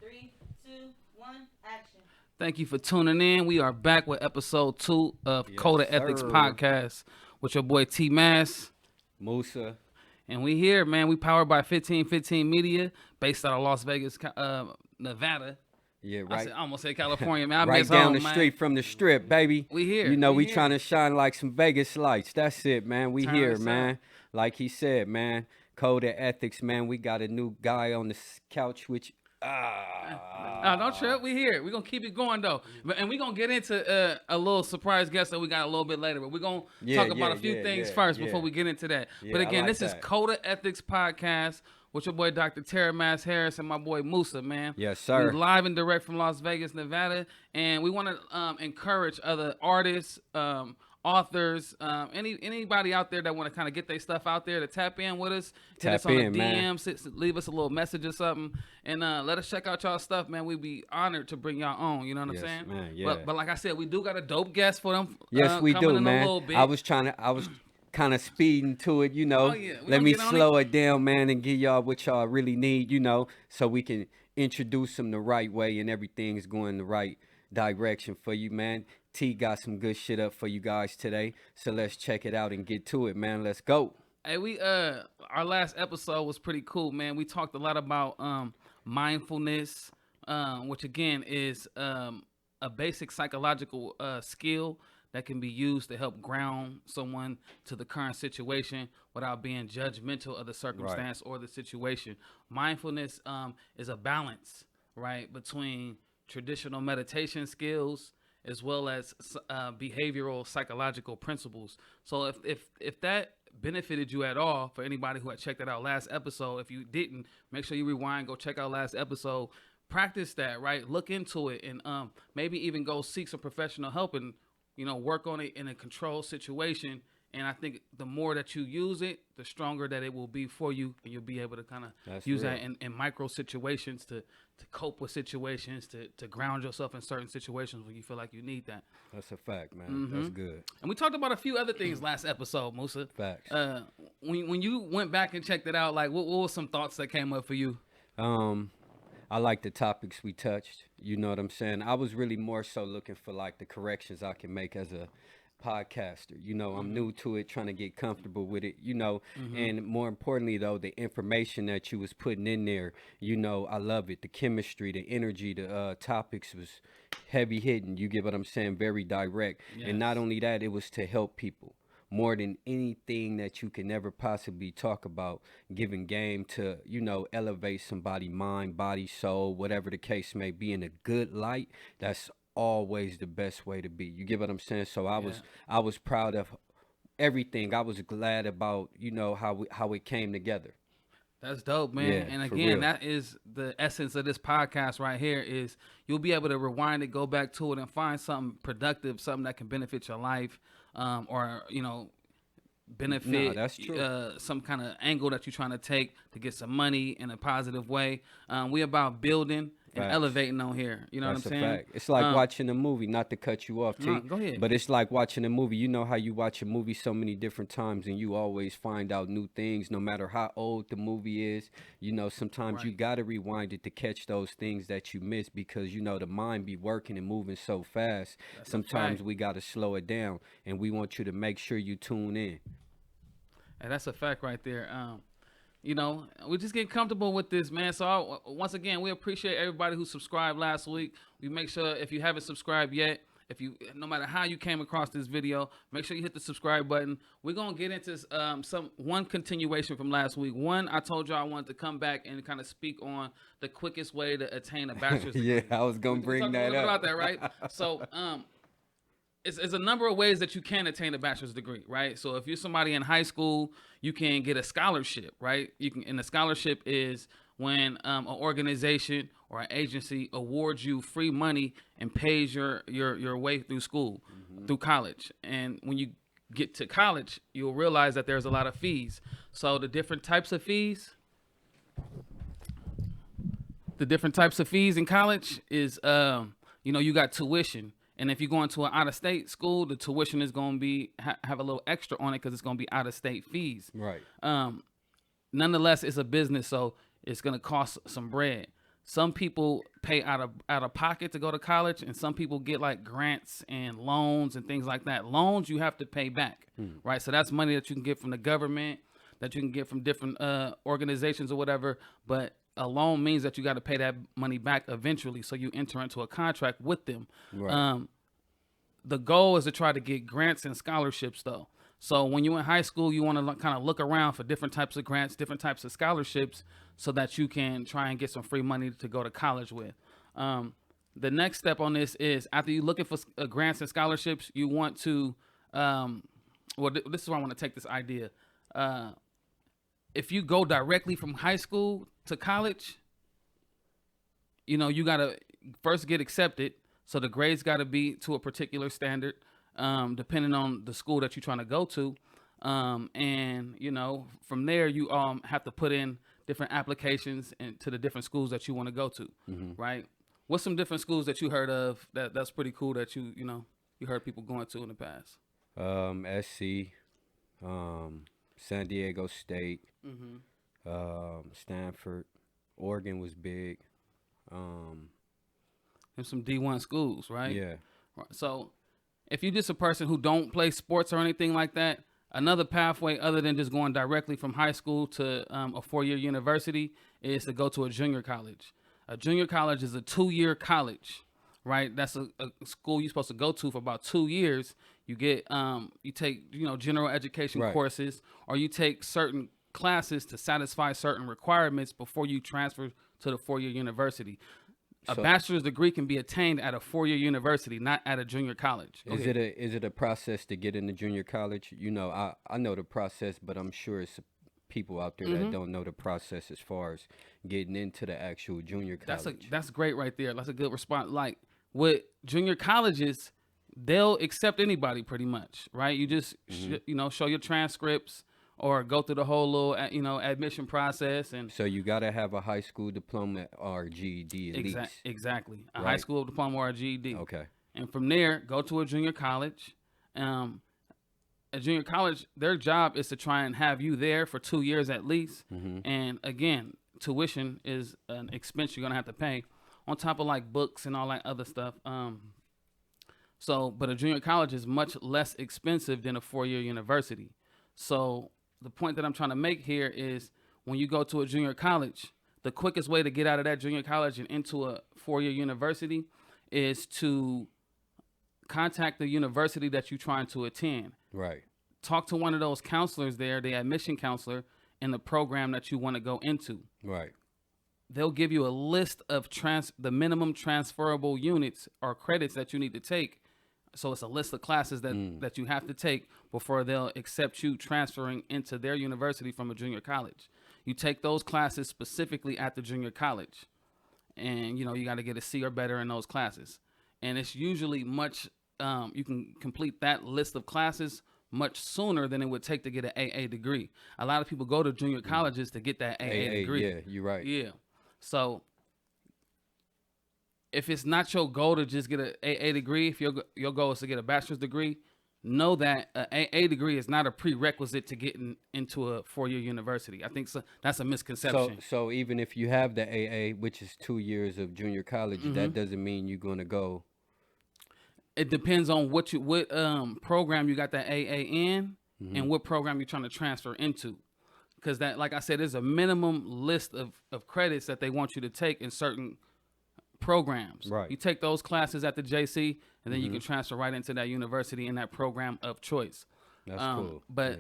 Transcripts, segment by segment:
3, 2, 1, action. Thank you for tuning in. We are back with episode 2 of Code of Ethics Podcast with your boy T-Mazz. Moosa. And we here, man. We powered by 1515 Media, based out of Las Vegas, Nevada. Yeah, right. I almost said California, man. Right down the street from the strip, baby. We here. You know, we trying to shine like some Vegas lights. That's it, man. We here, man. Like he said, man. Code of Ethics, man. We got a new guy on the couch, which... don't trip. We here. We're going to keep it going, though. And we're going to get into a little surprise guest that we got a little bit later. But we're going to talk about a few things first before we get into that. But again, this is Code of Ethics Podcast with your boy Dr. Tarramazz Harris and my boy Moosa, man. Yes, sir. We're live and direct from Las Vegas, Nevada. And we want to encourage other artists, authors, anybody out there that want to kind of get their stuff out there to tap in with us. Hit us on the DMs, leave us a little message or something, and let us check out y'all stuff, man. We'd be honored to bring y'all on. You know what I'm saying? Man, yeah. But like I said, we do got a dope guest for them. Yes, we do, man. A little bit. I was kind of speeding to it, you know. Let me slow it down, man, and give y'all what y'all really need, you know, so we can introduce them the right way and everything's going the right direction for you, man. T got some good shit up for you guys today, so let's check it out and get to it, man. Let's go. Hey, our last episode was pretty cool, man. We talked a lot about mindfulness, which again is a basic psychological skill that can be used to help ground someone to the current situation without being judgmental of the circumstance or the situation. Mindfulness is a balance, right, between traditional meditation skills as well as behavioral psychological principles. So if that benefited you at all, for anybody who had checked that out last episode, if you didn't, make sure you rewind, go check out last episode, practice that, right? Look into it, and maybe even go seek some professional help and, you know, work on it in a controlled situation. And I think the more that you use it, the stronger that it will be for you, and you'll be able to kind of use that in micro situations to cope with situations, to ground yourself in certain situations where you feel like you need that. That's a fact, man. That's good. And we talked about a few other things last episode, Moosa. Facts. When you went back and checked it out, like what were some thoughts that came up for you? I like the topics we touched. You know what I'm saying? I was really more so looking for like the corrections I can make as a podcaster. You know, I'm new to it, trying to get comfortable with it, you know, and more importantly though, the information that you was putting in there, you know, I love it. The chemistry, the energy, the topics was heavy hitting. You get what I'm saying? Very direct. And not only that, it was to help people more than anything that you can ever possibly talk about, giving game to, you know, elevate somebody mind, body, soul, whatever the case may be, in a good light. That's always the best way to be. You get what I'm saying? So I was proud of everything. I was glad about, you know, how it came together. That's dope, man. Yeah, and again, that is the essence of this podcast right here, is you'll be able to rewind it, go back to it, and find something productive, something that can benefit your life, or, you know, benefit some kind of angle that you're trying to take to get some money in a positive way. We about building and elevating on here. You know what I'm saying? Fact. It's like watching a movie, not to cut you off, T. Go ahead. But it's like watching a movie. You know how you watch a movie so many different times and you always find out new things, no matter how old the movie is. You know, sometimes you got to rewind it to catch those things that you miss, because, you know, the mind be working and moving so fast. Sometimes we got to slow it down, and we want you to make sure you tune in. And that's a fact right there. You know, we just get comfortable with this, man. So once again, we appreciate everybody who subscribed last week. We make sure, if you haven't subscribed yet, no matter how you came across this video, make sure you hit the subscribe button. We're gonna get into one continuation from last week. One, I told you I wanted to come back and kind of speak on the quickest way to attain a bachelor's degree. I was gonna bring that up. About that, right? So, it's a number of ways that you can attain a bachelor's degree, right? So if you're somebody in high school, you can get a scholarship, right? And the scholarship is when an organization or an agency awards you free money and pays your way through school, through college. And when you get to college, you'll realize that there's a lot of fees. So the different types of fees in college is, you know, you got tuition. And if you're going to an out-of-state school, the tuition is going to be have a little extra on it because it's going to be out-of-state fees. Right. Nonetheless, it's a business, so it's going to cost some bread. some people pay out of pocket to go to college, and some people get like grants and loans and things like that. Loans you have to pay back, right? So that's money that you can get from the government, that you can get from different organizations or whatever. But a loan means that you got to pay that money back eventually. So you enter into a contract with them. Right. The goal is to try to get grants and scholarships, though. So when you're in high school, you want to kind of look around for different types of grants, different types of scholarships, so that you can try and get some free money to go to college with. The next step on this is, after you're looking for grants and scholarships, you want to, this is where I want to take this idea. If you go directly from high school to college, you know, you got to first get accepted. So the grades got to be to a particular standard, depending on the school that you're trying to go to. And, you know, from there, you have to put in different applications to the different schools that you want to go to, right? What's some different schools that you heard of that's pretty cool that you heard people going to in the past? SC, San Diego State, Stanford, Oregon was big. And some D1 schools, right? Yeah. So if you're just a person who don't play sports or anything like that, another pathway other than just going directly from high school to a 4-year university is to go to a junior college. A junior college is a 2-year college, right? That's a school you're supposed to go to for about 2 years. You get, you take, general education courses, or you take certain classes to satisfy certain requirements before you transfer to the 4-year university. A bachelor's degree can be attained at a 4-year university, not at a junior college. Is it a process to get into junior college? You know, I know the process, but I'm sure it's people out there that don't know the process as far as getting into the actual junior college. That's great right there. That's a good response. Like with junior colleges, they'll accept anybody pretty much, right? You just show your transcripts or go through the whole little admission process. And so you got to have a high school diploma or GED at least. Exactly. A high school diploma or a GED. Okay. And from there, go to a junior college. A junior college, their job is to try and have you there for 2 years at least. And again, tuition is an expense you're going to have to pay on top of like books and all that other stuff. But a junior college is much less expensive than a 4-year university. So the point that I'm trying to make here is, when you go to a junior college, the quickest way to get out of that junior college and into a 4-year university is to contact the university that you're trying to attend. Right. Talk to one of those counselors there, the admission counselor, in the program that you want to go into. Right. They'll give you a list of the minimum transferable units or credits that you need to take. So it's a list of classes that you have to take before they'll accept you transferring into their university from a junior college. You take those classes specifically at the junior college, and you got to get a C or better in those classes. And it's usually much you can complete that list of classes much sooner than it would take to get an AA degree. A lot of people go to junior colleges to get that AA degree. Yeah, you're right. Yeah. So if it's not your goal to just get an AA degree, if your goal is to get a bachelor's degree, know that an AA degree is not a prerequisite to getting into a 4-year university. I think that's a misconception. So even if you have the AA, which is 2 years of junior college, that doesn't mean you're going to go. It depends on what program you got that AA in and what program you're trying to transfer into. Because that, like I said, there's a minimum list of credits that they want you to take in certain programs. Right. You take those classes at the JC, and then you can transfer right into that university in that program of choice. That's cool. But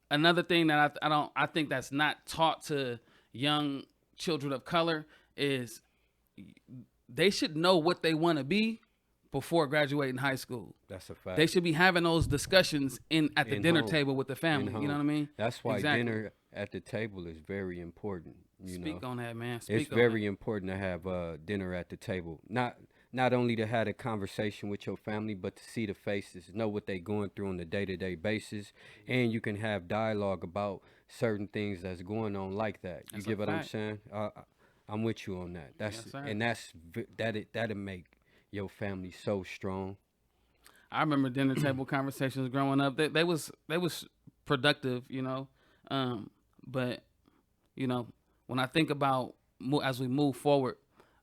another thing that I think that's not taught to young children of color is they should know what they want to be before graduating high school. That's a fact. They should be having those discussions at the dinner table with the family. You know what I mean? That's why dinner at the table is very important. Speak on that, man. It's very important to have dinner at the table. Not only to have a conversation with your family, but to see the faces, know what they're going through on a day-to-day basis, and you can have dialogue about certain things that's going on like that. You get what I'm saying? I'm with you on that. That'll make your family so strong. I remember dinner table conversations growing up. They was productive, but when I think about as we move forward,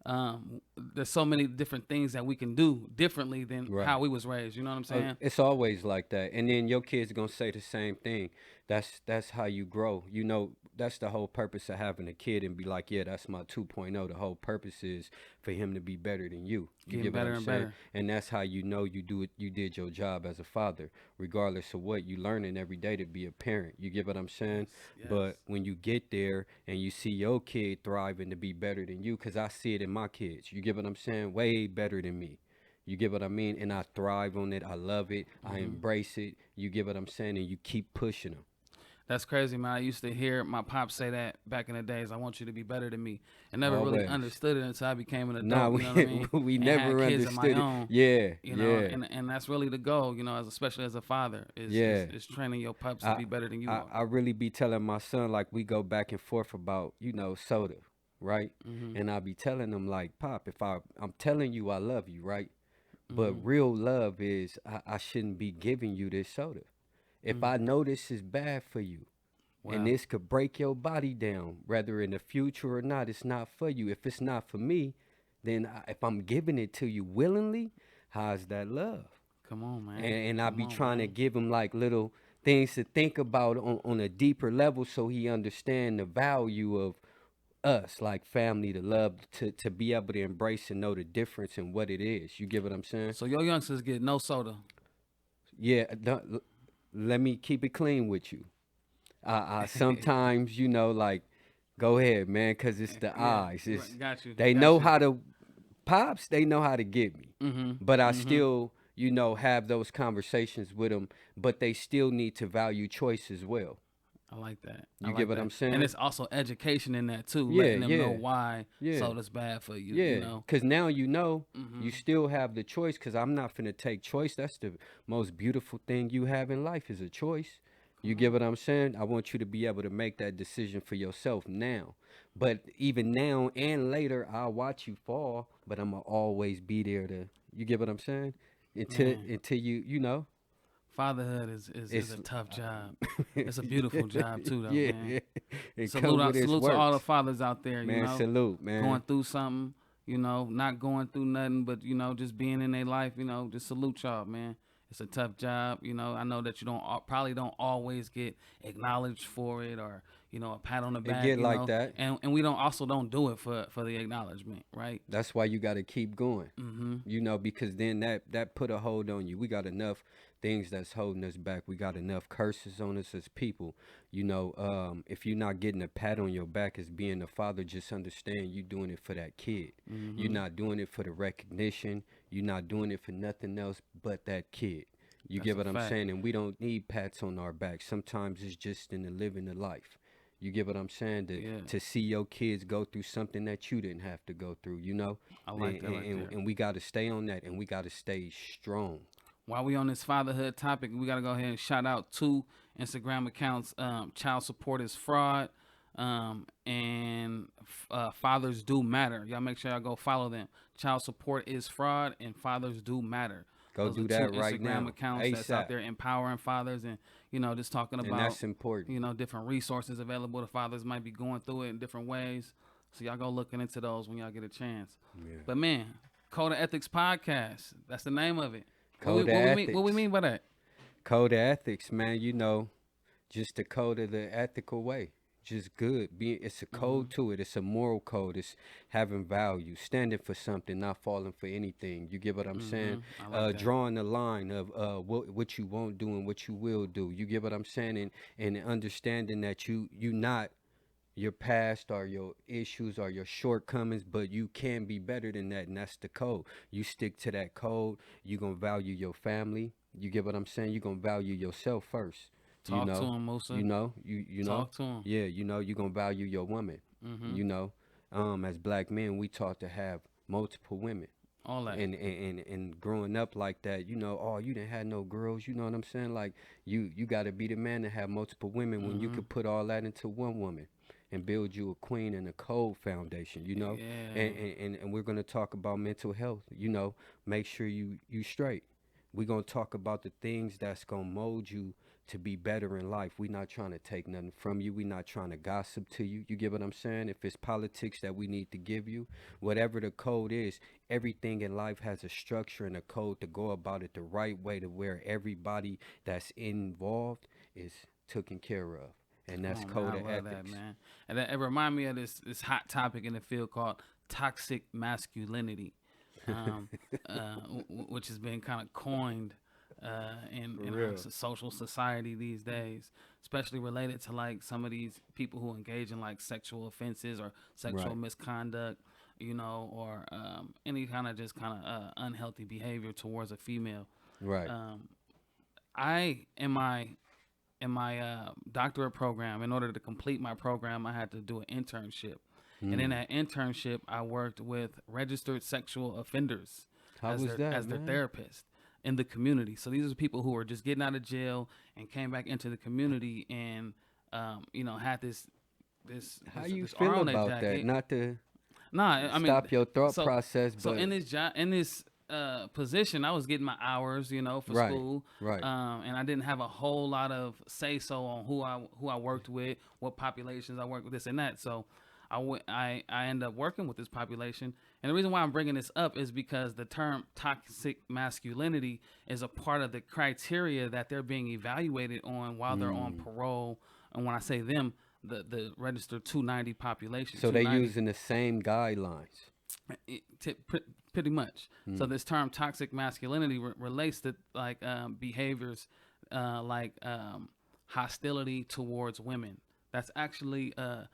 there's so many different things that we can do differently than Right. how we was raised. You know what I'm saying? It's always like that, and then your kids gonna say the same thing. That's how you grow. You know, that's the whole purpose of having a kid and be like, yeah, that's my 2.0. The whole purpose is for him to be better than you. You Getting get what better I'm and saying? better. And that's how you know you do it. You did your job as a father, regardless of what you learning every day to be a parent. You get what I'm saying? Yes. But when you get there and you see your kid thriving to be better than you, because I see it in my kids. You get what I'm saying? Way better than me. You get what I mean? And I thrive on it. I love it. I embrace it. You get what I'm saying? And you keep pushing them. That's crazy, man. I used to hear my pops say that back in the days. I want you to be better than me. I never really Always. understood it until I became an adult. Nah, you know what I mean? we And never had kids of understood my it. own. Yeah, You know, yeah. and that's really the goal. You know, especially as a father, is training your pups to be better than you are. I really be telling my son, like, we go back and forth about, soda, right? Mm-hmm. And I be telling him, like, Pop, if I'm telling you I love you, right? But Mm-hmm. real love is I shouldn't be giving you this soda. If I know this is bad for you, and Wow. this could break your body down, whether in the future or not, it's not for you. If it's not for me, then if I'm giving it to you willingly, how's that love? Come on, man. And I Come be on, trying to man. give him like little things to think about on a deeper level so he understand the value of us, like family, the love, to be able to embrace and know the difference in what it is. You get what I'm saying? So your youngsters get no soda. Yeah, let me keep it clean with you. I sometimes, like, go ahead, man, because it's the Yeah, eyes. It's, right, got you. they got know you. how to, pops, they know how to get me. Mm-hmm. But I Mm-hmm. still, have those conversations with them, but they still need to value choice as well. I like that. I You like get what that. I'm saying? And it's also education in that too, Yeah, letting them know yeah, why yeah. soda's bad for you. Yeah, You know. because now you Mm-hmm. still have the choice, because I'm not finna take choice. That's the most beautiful thing you have in life is a choice. You get what I'm saying? I want you to be able to make that decision for yourself now. But even now and later, I'll watch you fall, but I'm going to always be there to, you get what I'm saying? Until, Man. until you. Fatherhood is It's a tough job. It's a beautiful job too, though, yeah, man. it Salute come out, with its salute to all the works. fathers out there. You Man, know, salute, man. going through something. You know, not going through nothing, but just being in their life. You know, just salute y'all, man. It's a tough job. You know, I know that you probably don't always get acknowledged for it, or a pat on the It back. get like that. And we don't do it for the acknowledgement, right? That's why you got to keep going. Mm-hmm. Because then that put a hold on you. We got enough things that's holding us back. We got enough curses on us as people. If you're not getting a pat on your back as being a father, just understand you doing it for that kid. Mm-hmm. You're not doing it for the recognition. You're not doing it for nothing else but that kid. You That's get a what I'm fact. saying? And we don't need pats on our back. Sometimes it's just in the living of life. You get what I'm saying? Yeah. To see your kids go through something that you didn't have to go through, I like that right there. and we got to stay on that, and we got to stay strong. While we on this fatherhood topic, we got to go ahead and shout out two Instagram accounts. Child Support is Fraud, and Fathers Do Matter. Y'all make sure y'all go follow them. Child Support is Fraud and Fathers Do Matter. Go Those do are that two right Instagram now. accounts that's out ASAP. there empowering fathers and just talking And about that's important. different resources available to fathers might be going through it in different ways. So y'all go looking into those when y'all get a chance. Yeah. But man, Code of Ethics Podcast. That's the name of it. Code of What we Ethics. mean by that? Code of ethics, man. Just the code of the ethical way. Just good. It's a code to it. It's a moral code. It's having value, standing for something, not falling for anything. You get what I'm saying? I like that. Drawing the line of what you won't do and what you will do. You get what I'm saying? And understanding that you not your past or your issues or your shortcomings, but you can be better than that, and that's the code. You stick to that code, you're going to value your family. You get what I'm saying? You're going to value yourself first. Talk to him, Moosa. You know. Talk to him. Yeah, you're going to value your woman. As black men, we taught to have multiple women. All that. And growing up like that, you didn't have no girls, you know what I'm saying? Like, you got to be the man to have multiple women when you could put all that into one woman and build you a queen and a code foundation, Yeah. And we're going to talk about mental health, make sure you straight. We're going to talk about the things that's going to mold you to be better in life. We not trying to take nothing from you. We not trying to gossip to you. You get what I'm saying? If it's politics that we need to give you, whatever the code is, everything in life has a structure and a code to go about it the right way, to where everybody that's involved is taken care of. And that's Come on, code man, of I love ethics. that, man. And that, it remind me of this hot topic in the field called toxic masculinity, um, which has been kind of coined in our real. social society these days, especially related to like some of these people who engage in like sexual offenses or sexual Right. misconduct, or any kind of just kind of unhealthy behavior towards a female. Right. I in my doctorate program, in order to complete my program, I had to do an internship. And in that internship, I worked with registered sexual offenders How as was their that, as their man? therapist in the community. So these are people who were just getting out of jail and came back into the community and had this How you this feel R on their about jacket. that? Not to Nah, I mean, stop your thought so, process, So but in this position, I was getting my hours, for Right, school, right. and I didn't have a whole lot of say so on who I worked with, what populations I worked with, this and that. So I ended up working with this population, and the reason why I'm bringing this up is because the term toxic masculinity is a part of the criteria that they're being evaluated on while they're on parole. And when I say them, the registered 290 population. so they 290. using the same guidelines. Pretty much. So this term toxic masculinity relates to like behaviors like hostility towards women. That's actually a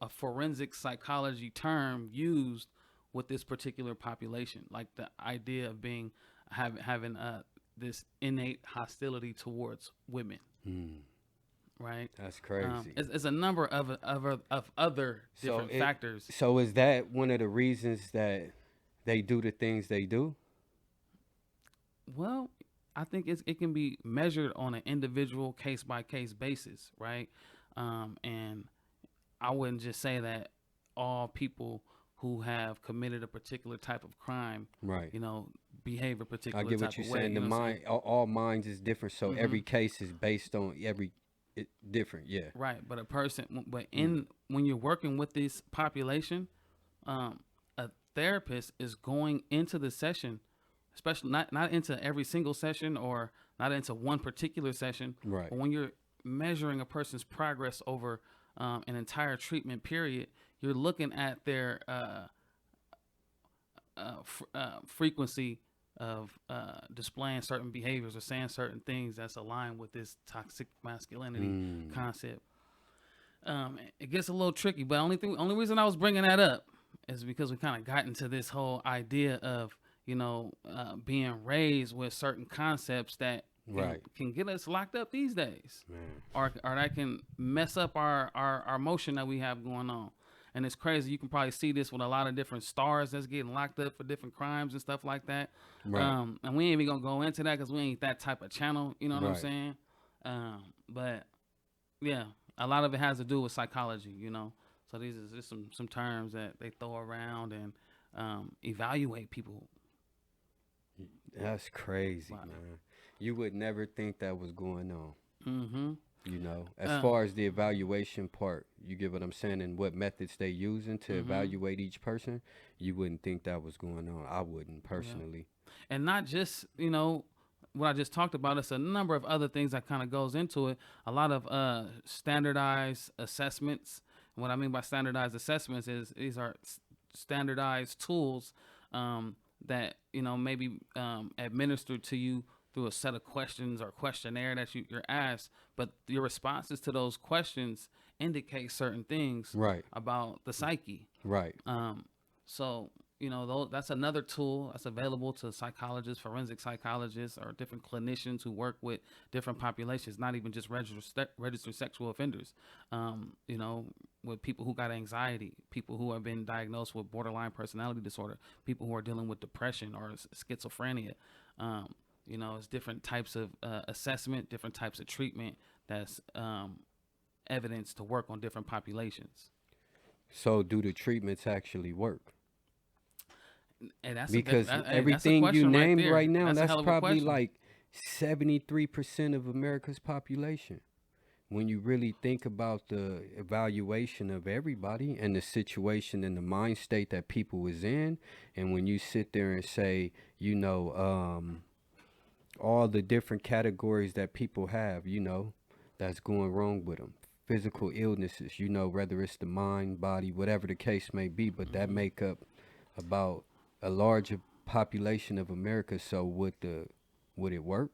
forensic psychology term used with this particular population. Like the idea of having this innate hostility towards women. Right. That's crazy. It's a number of other different factors. So is that one of the reasons that they do the things they do? Well, I think it can be measured on an individual case by case basis, right? And I wouldn't just say that all people who have committed a particular type of crime, Right. behave a particular I get type what you're of way. saying. The you know what I'm mind, all minds is different. So every case is based on different. Yeah. Right, but when you're working with this population, a therapist is going into the session, especially not into every single session or not into one particular session. Right. But when you're measuring a person's progress over an entire treatment period, you're looking at their frequency of displaying certain behaviors or saying certain things that's aligned with this toxic masculinity concept. It gets a little tricky, but only reason I was bringing that up is because we kind of got into this whole idea of being raised with certain concepts that can get us locked up these days, or that can mess up our motion that we have going on. And it's crazy. You can probably see this with a lot of different stars that's getting locked up for different crimes and stuff like that. Right. And we ain't even gonna go into that because we ain't that type of channel. You know what I'm Right. saying? But yeah, a lot of it has to do with psychology. So these are just some terms that they throw around and evaluate people. That's crazy, Wow. man. You would never think that was going on. Mm-hmm. As far as the evaluation part, you get what I'm saying, and what methods they using to evaluate each person, you wouldn't think that was going on. I wouldn't personally. And not just what I just talked about. It's a number of other things that kind of goes into it. A lot of standardized assessments. And what I mean by standardized assessments is these are standardized tools that maybe administered to you through a set of questions or questionnaire that you're asked, but your responses to those questions indicate certain things Right. about the psyche. Right. So that's another tool that's available to psychologists, forensic psychologists, or different clinicians who work with different populations, not even just registered sexual offenders. With people who got anxiety, people who have been diagnosed with borderline personality disorder, people who are dealing with depression or schizophrenia. It's different types of assessment, different types of treatment that's evidence to work on different populations. So do the treatments actually work? And that's Because that's a everything you question named there. right now, a that's hell of a probably question. like 73% of America's population. When you really think about the evaluation of everybody and the situation and the mind state that people was in, and when you sit there and say, you know, all the different categories that people have, you know, that's going wrong with them. Physical illnesses, you know, whether it's the mind, body, whatever the case may be, but that make up about a larger population of America. So would it work?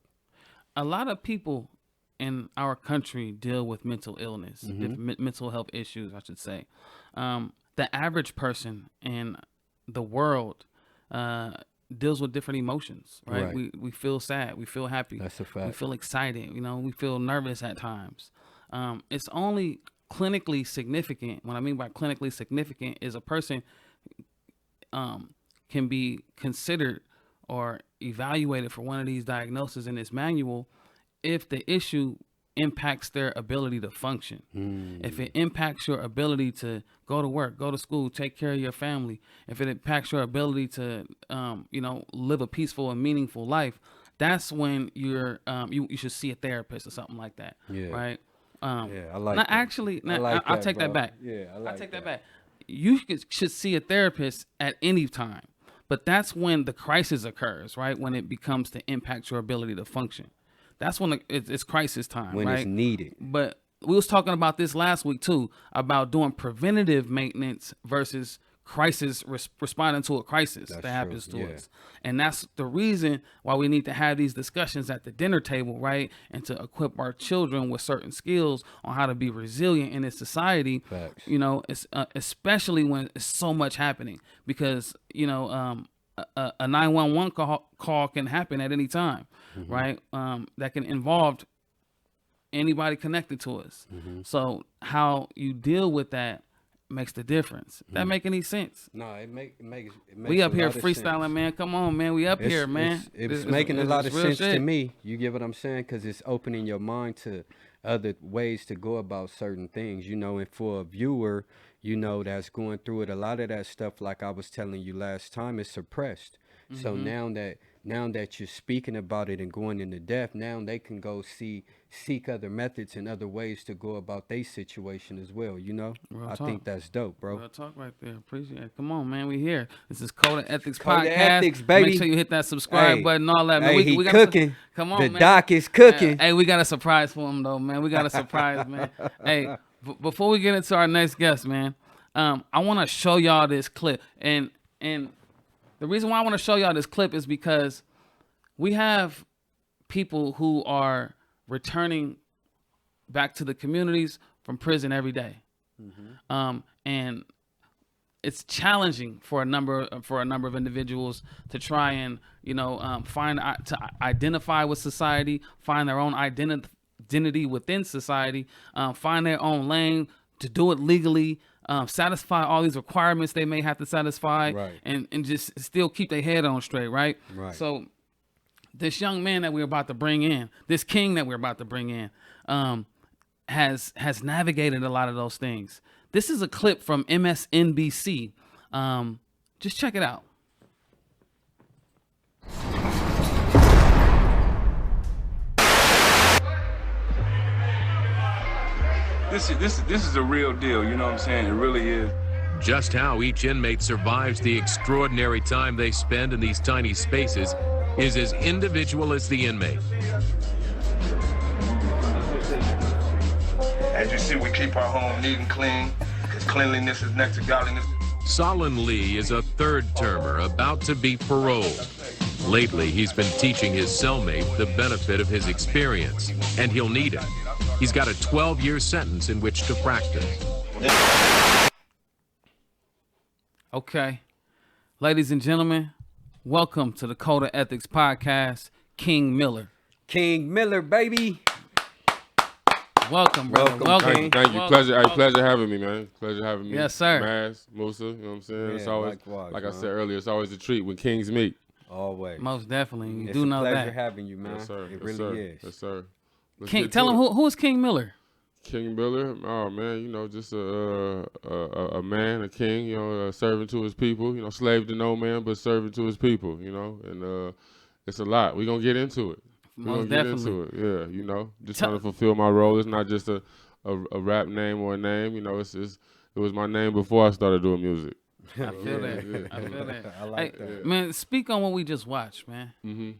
A lot of people in our country deal with mental illness, different mental health issues, I should say. The average person in the world deals with different emotions, right? We feel sad, we feel happy, That's a fact. we feel excited, you know, we feel nervous at times. It's only clinically significant. What I mean by clinically significant is a person can be considered or evaluated for one of these diagnoses in this manual if the issue impacts their ability to function. If it impacts your ability to go to work, go to school, take care of your family, if it impacts your ability to, you know, live a peaceful and meaningful life, that's when you should see a therapist or something like that. Yeah. Right. Yeah, I like Now, that. actually, I like I'll that, take bro. that back. Yeah, I like I'll take that. that back. You should see a therapist at any time, but that's when the crisis occurs, right? When it becomes to impact your ability to function. That's when it's crisis time, When right? it's needed. But we was talking about this last week too, about doing preventative maintenance versus responding to a crisis That's that happens true, to yeah. us. And that's the reason why we need to have these discussions at the dinner table, right? And to equip our children with certain skills on how to be resilient in this society. Facts. You know, it's, especially when it's so much happening, because, you know, a 911 call can happen at any time, right? That can involve anybody connected to us. So how you deal with that makes the difference. That make any sense? No, it makes We up a here lot of freestyling, sense. man. Come on, man. We up It's- here, man. It's making a lot of real sense to shit. me. You get what I'm saying? Because it's opening your mind to other ways to go about certain things, you know. And for a viewer, you know, that's going through it, a lot of that stuff, like I was telling you last time, is suppressed. So now that you're speaking about it and going into depth, now they can go seek other methods and other ways to go about their situation as well, you know. Real I talk. think that's dope, bro. Real talk right there. Appreciate it. Come on, man. We here. This is Code of Ethics Code of Podcast. Ethics, baby. Make sure you hit that subscribe Hey. button, all that, man. Hey, he got cooking. Come on, The man. doc is cooking. Hey, we got a surprise for him, though, man. We got a surprise, man. Hey, before we get into our next guest, man, I want to show y'all this clip. And the reason why I want to show y'all this clip is because we have people who are returning back to the communities from prison every day. And it's challenging for a number of individuals to try and, you know, to identify with society, find their own identity within society, find their own lane, to do it legally, satisfy all these requirements they may have to satisfy, Right. and just still keep their head on straight, right? Right. So this young man that we're about to bring in, this king that we're about to bring in, has navigated a lot of those things. This is a clip from MSNBC. Just check it out. This is a real deal, you know what I'm saying? It really is. Just how each inmate survives the extraordinary time they spend in these tiny spaces is as individual as the inmate. As you see, we keep our home neat and clean, because cleanliness is next to godliness. Solon Lee is a third-termer about to be paroled. Lately, he's been teaching his cellmate the benefit of his experience, and he'll need it. He's got a 12-year sentence in which to practice. Okay. Ladies and gentlemen, welcome to the Code of Ethics Podcast, King Miller. King Miller, baby. Welcome, brother. Welcome, King. Thank you. Welcome. Pleasure having me, man. Pleasure having me. Yes, sir. Mazz, Moosa, you know what I'm saying? Yeah, It's always, likewise, like I man. said earlier, it's always a treat when kings meet. Always. Most definitely. You It's do a know pleasure that. having you, man. Yes, sir. It Yes, really sir. is. Yes, sir. Let's King, get tell to him it. who is King Miller? King Miller, oh man, you know, just a man, a king, you know, serving to his people, you know, slave to no man, but serving to his people, you know, and it's a lot. We're gonna get into it. Most get definitely. into it. Yeah, just trying to fulfill my role. It's not just a rap name or a name. It was my name before I started doing music. I feel that. I feel that. I like Hey, that. man, speak on what we just watched, man. Mm-hmm.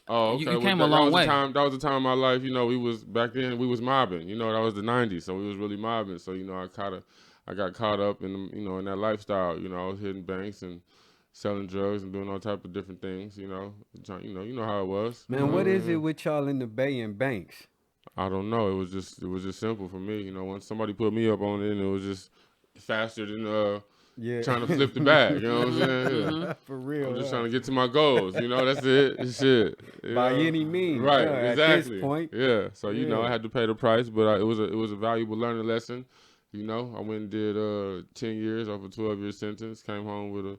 Oh, okay. You came a long way. That was the time of my life. We was back then. We was mobbing. That was the '90s, so we was really mobbing. So I got caught up in in that lifestyle. I was hitting banks and selling drugs and doing all type of different things. You know how it was. Man, what is it with y'all in the Bay and Banks? I don't know. It was just simple for me. Once somebody put me up on it, and it was just faster than trying to flip the bag. You know what I'm saying? Yeah. For real. I'm just trying to get to my goals. That's it. Shit. By any means. Right. Exactly. Exactly. At this point. Yeah. So I had to pay the price, but it was a valuable learning lesson. I went and did 10 years off a 12-year sentence. Came home with a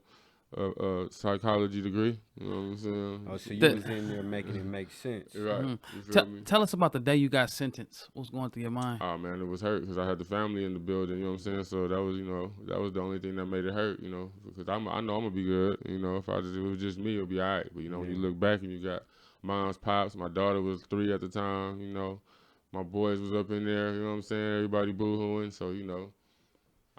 psychology degree. You know what I'm saying? Oh, so you was in there making it make sense. Right. You feel me? Tell us about the day you got sentenced. What's going through your mind? Oh man, it was hurt because I had the family in the building. You know what I'm saying? So that was, that was the only thing that made it hurt. Because I know I'm gonna be good. If it was just me, it'll be alright. But when you look back and you got mom's, pops, my daughter was 3 at the time. My boys was up in there. You know what I'm saying? Everybody boo-hooing. So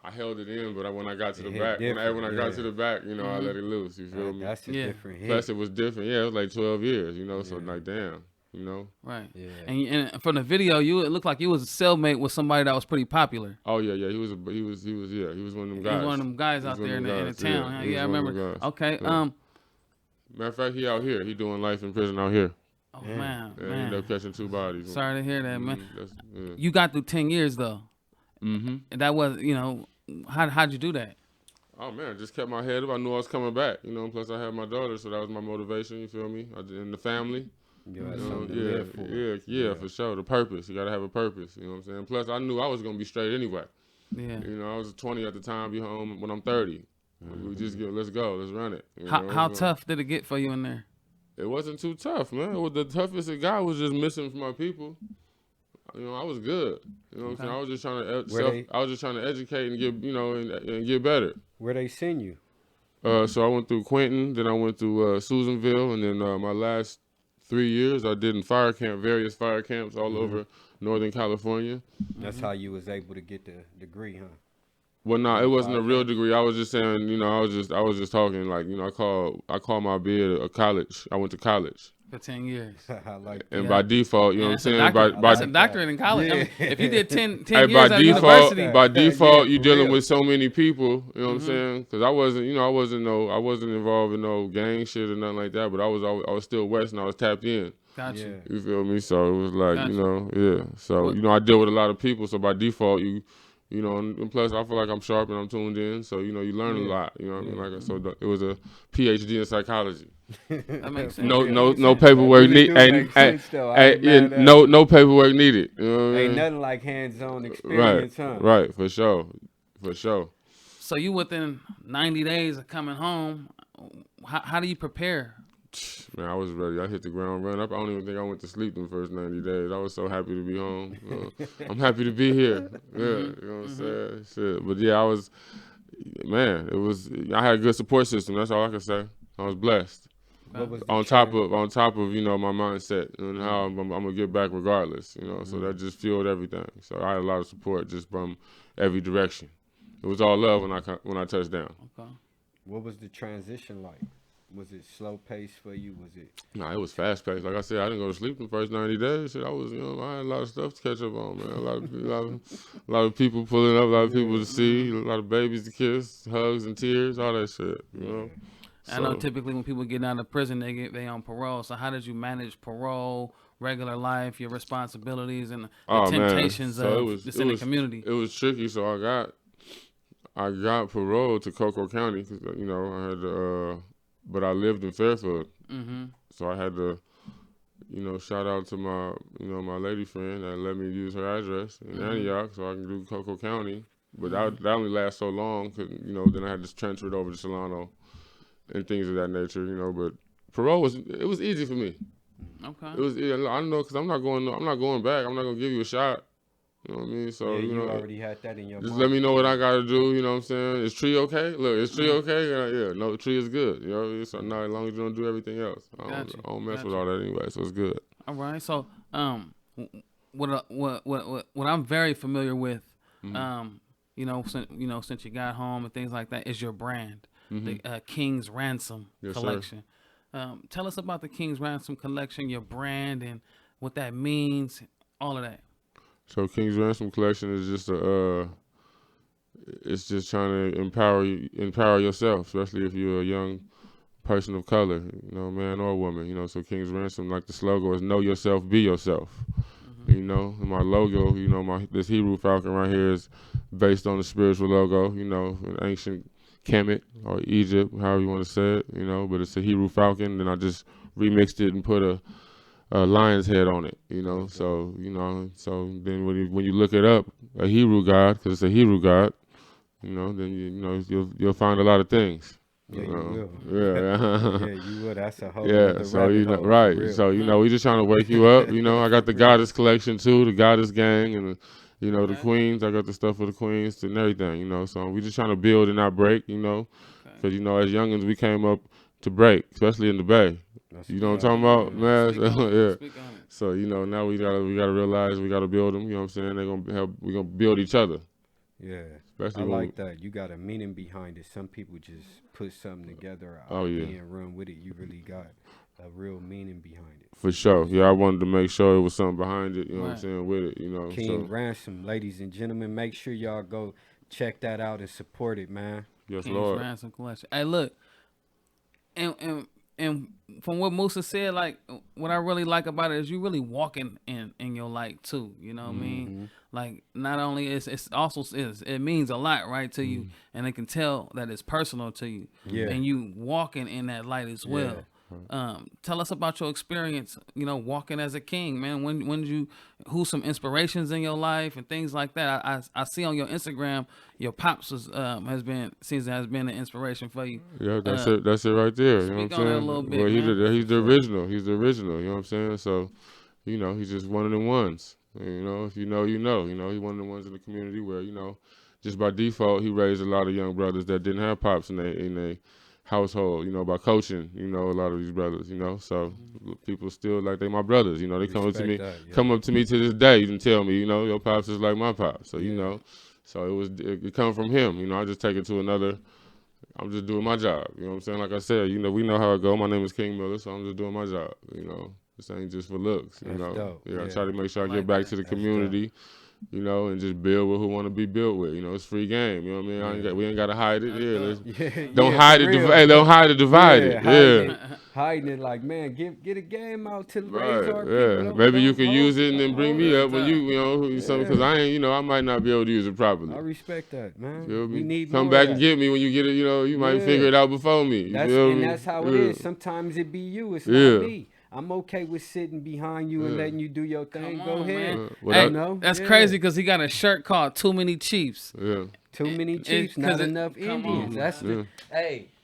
I held it in, but when I got to the back, when I got to the back, I let it loose. You feel me? That's a different hit. Plus, it was different. Yeah, it was like 12 years. So like, damn. Right. Yeah. And from the video, it looked like you was a cellmate with somebody that was pretty popular. Oh yeah. He was one of them guys. He was one of them guys out there in the town. Yeah, I remember. Okay. Yeah. Matter of fact, he out here. He doing life in prison out here. Oh man. Yeah, he ended up catching 2 bodies. Sorry to hear that, man. Yeah. You got through 10 years though. Mm-hmm. And that was, how'd you do that? Oh man, I just kept my head up. I knew I was coming back. Plus I had my daughter, so that was my motivation. You feel me? And the family. Yeah, for sure. The purpose. You gotta have a purpose. You know what I'm saying? Plus, I knew I was gonna be straight anyway. Yeah. I was 20 at the time. Be home when I'm 30. We just let's go. Let's run it. How tough did it get for you in there? It wasn't too tough, man. The toughest it got was just missing from my people. I was good. You know what I'm saying? I was just trying to educate and get and get better. Where they send you? So I went through Quentin, then I went through Susanville, and then my last 3 years I did in various fire camps all over Northern California. That's how you was able to get the degree, huh? Well, no, it wasn't a real degree. I was just saying, I was just talking like, I call my bid a college. I went to college. For 10 years. I like that. And by default, you know what I'm saying? That's a doctorate in college. I mean, if you did 10 hey, years at university. By default, you're dealing with so many people, you know what I'm saying? Because I wasn't involved in no gang shit or nothing like that, but I was still West and I was tapped in. Gotcha. Yeah. You feel me? So it was like, Gotcha. So, I deal with a lot of people, so by default, and plus I feel like I'm sharp and I'm tuned in, so you learn a lot. You know what I mean? So it was a PhD in psychology. That makes sense. No paperwork needed. No paperwork needed. You know what I mean? Ain't nothing like hands-on experience, huh? Right, for sure. So you within 90 days of coming home, how do you prepare? Man, I was ready. I hit the ground running. I don't even think I went to sleep the first 90 days. I was so happy to be home. I'm happy to be here. Yeah, you know what I'm saying? Shit. But yeah, I had a good support system. That's all I can say. I was blessed. On top of my mindset and how I'm gonna get back regardless. So that just fueled everything. So I had a lot of support just from every direction. It was all love when I touched down. Okay. What was the transition like? Was it slow pace for you? Was it? Nah, it was fast paced. Like I said, I didn't go to sleep the first 90 days. Shit, I was, I had a lot of stuff to catch up on, man. A lot of people pulling up, a lot of people to see, a lot of babies to kiss, hugs and tears, all that shit. I know typically when people get out of prison, they on parole. So how did you manage parole, regular life, your responsibilities, and the temptations of just in the community? It was tricky. So I got parole to Cocoa County because I had to. But I lived in Fairfield, so I had to, shout out to my, my lady friend that let me use her address in Antioch, so I can do Cocoa County. But that only lasts so long, cause then I had to transfer it over to Solano and things of that nature, But parole was easy for me. Okay. It was I know because I'm not going back. I'm not gonna give you a shot. You know what I mean? So, you already had that in your mind. Just let me know what I got to do, you know what I'm saying? Is Tree okay? Look, is Tree okay? Yeah, no, Tree is good. So now as long as you don't do everything else. I don't mess with all that anyway, so it's good. All right. So, what I'm very familiar with, since you got home and things like that, is your brand, the King's Ransom collection. Tell us about the King's Ransom collection, your brand, and what that means, all of that. So King's Ransom collection is just it's just trying to empower yourself, especially if you're a young person of color, man or woman, so King's Ransom, like the slogan is know yourself, be yourself. And my logo, this Hebrew falcon right here is based on the spiritual logo, in ancient Kemet or Egypt, however you want to say it, but it's a Hebrew falcon, and I just remixed it and put a lion's head on it, so then when you look it up, a Hebrew god, because it's a Hebrew god, then you'll find a lot of things. Yeah, you will. Yeah. Yeah, you will. That's a whole So right. So we just trying to wake you up. I got the goddess collection too, the goddess gang, and the queens. I got the stuff for the queens and everything. So we just trying to build and not break. Because as youngins we came up to break, especially in the Bay. You know what I'm talking about, man? Yeah. So now we gotta realize we gotta build them. You know what I'm saying? They're gonna help. We're gonna build each other. Yeah, especially I like that. You got a meaning behind it. Some people just put something together and run with it. You really got a real meaning behind it. For sure. Yeah, I wanted to make sure it was something behind it, you know what I'm saying, with it, King Ransom, ladies and gentlemen, make sure y'all go check that out and support it, man. Yes, King's Lord. Ransom collection. Hey, look, and from what Moosa said, like, what I really like about it is you really walking in your light too. You know what I mean? Like, not only it means a lot, right, to you, and they can tell that it's personal to you. Yeah. And you walking in that light as well. Tell us about your experience, walking as a king, man. When did you, who's some inspirations in your life and things like that? I see on your Instagram, your pops has been an inspiration for you. Yeah, that's it. That's it right there. You know what I'm saying? A little bit, well, man. he's the original. He's the original. You know what I'm saying? So, he's just one of them ones. If you know, you know. He's one of the ones in the community where just by default, he raised a lot of young brothers that didn't have pops in their household, by coaching, a lot of these brothers, so people still like they my brothers, they come up to me, come up to me to this day and tell me, your pops is like my pops, so so it come from him, I just take it to another. I'm just doing my job, you know what I'm saying? Like I said, we know how it go. My name is King Miller, so I'm just doing my job, This ain't just for looks, Dope. Yeah, I try to make sure I get back to the community. And just build with who want to be built with. It's free game. You know what I mean? We ain't got to hide it. Don't hide it. Don't hide it. Divide it. Hiding it like, man, get a game out to raise our people. Maybe you can use it and then bring me up when because I ain't, I might not be able to use it properly. I respect that, man. We need come more back of and that. get me when you get it. You might figure it out before me. That's how it is. Sometimes it be you. It's not me. I'm okay with sitting behind you and letting you do your thing. Go ahead. That's crazy because he got a shirt called "Too Many Chiefs." Yeah. Too many Chiefs, not enough Indians.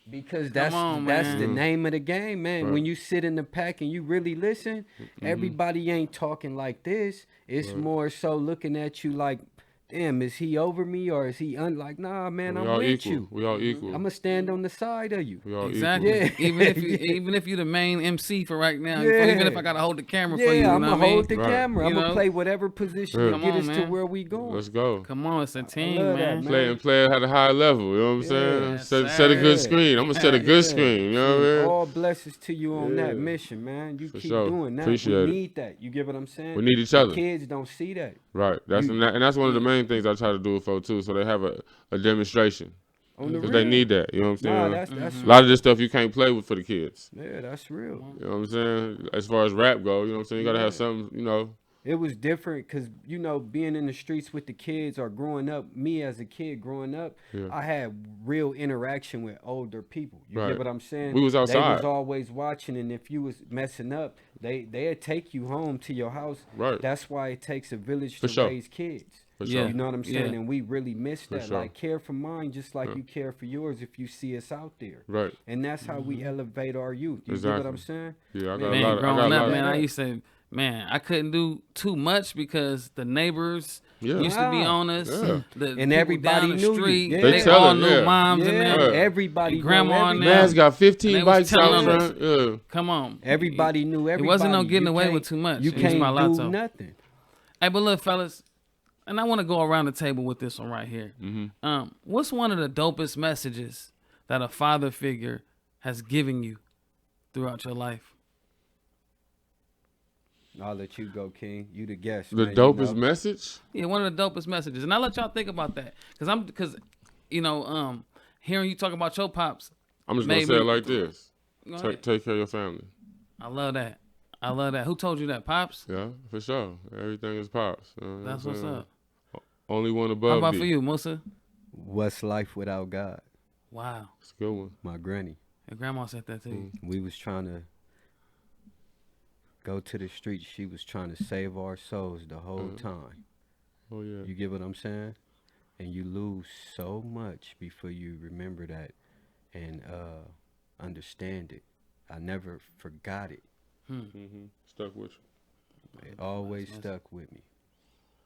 Because that's the name of the game, man. Right. When you sit in the pack and you really listen, everybody ain't talking like this. It's more so looking at you like, damn, is he over me or is he like, nah, man, I'm with you. We all equal. I'm gonna stand on the side of you. We all exactly. equal. Yeah. even if you're the main MC for right now, even if I gotta hold the camera for you, I'm gonna hold the right. camera. I'm gonna play whatever position to get us to where we going. Let's go. Come on, it's a team, man. Play at a high level. You know what I'm saying? Set a good screen. I'm gonna set a good screen. You know what I mean? All blessings to you on that mission, man. You keep doing that. Appreciate we need that. You get what I'm saying? We need each other. Kids don't see that. Right. That's one of the main things I try to do for too, so they have a demonstration because they need that. You know what I'm saying? That's a lot of this stuff you can't play with for the kids. Yeah, that's real. You know what I'm saying? As far as rap go, you know what I'm saying? You gotta have something. It was different because being in the streets with the kids or growing up. Me as a kid growing up, I had real interaction with older people. You get what I'm saying? We was outside. They was always watching, and if you was messing up, they'd take you home to your house. Right. That's why it takes a village to raise kids. Sure. You know what I'm saying? And we really miss that. Sure. Like, care for mine just like you care for yours if you see us out there. Right. And that's how we elevate our youth. You get what I'm saying? Yeah, I got man, a lot. Growing up, man, I used to man, I couldn't do too much because the neighbors used to be on us. Yeah. The And people everybody down the knew you. street, Yeah. They they tell all it, knew yeah. moms and Yeah, them. everybody And grandma know and everybody. Man's got And they 15 was bikes out telling front. Yeah. Come on. Everybody knew everybody. It wasn't no getting You away can't- with too much. You It was can't my do lotto. nothing. Hey, but look, fellas, and I want to go around the table with this one right here. What's one of the dopest messages that a father figure has given you throughout your life? I'll let you go, King. You the guest. The man, dopest you know. message? Yeah, one of the dopest messages, and I let y'all think about that because hearing you talk about your pops, I'm just going to say Maybe- it like this. go ahead. Take care of your family. I love that. I love that. Who told you that, pops? Yeah, for sure. Everything is pops. You know what That's I'm what's saying? up. Only one above How about me. for you, Moosa? What's life without God? Wow, It's a good one. My granny. your grandma said that to you. We was trying to go to the streets. She was trying to save our souls the whole time. Oh, yeah. You get what I'm saying? And you lose so much before you remember that and understand it. I never forgot it. Stuck with you. It always stuck with me.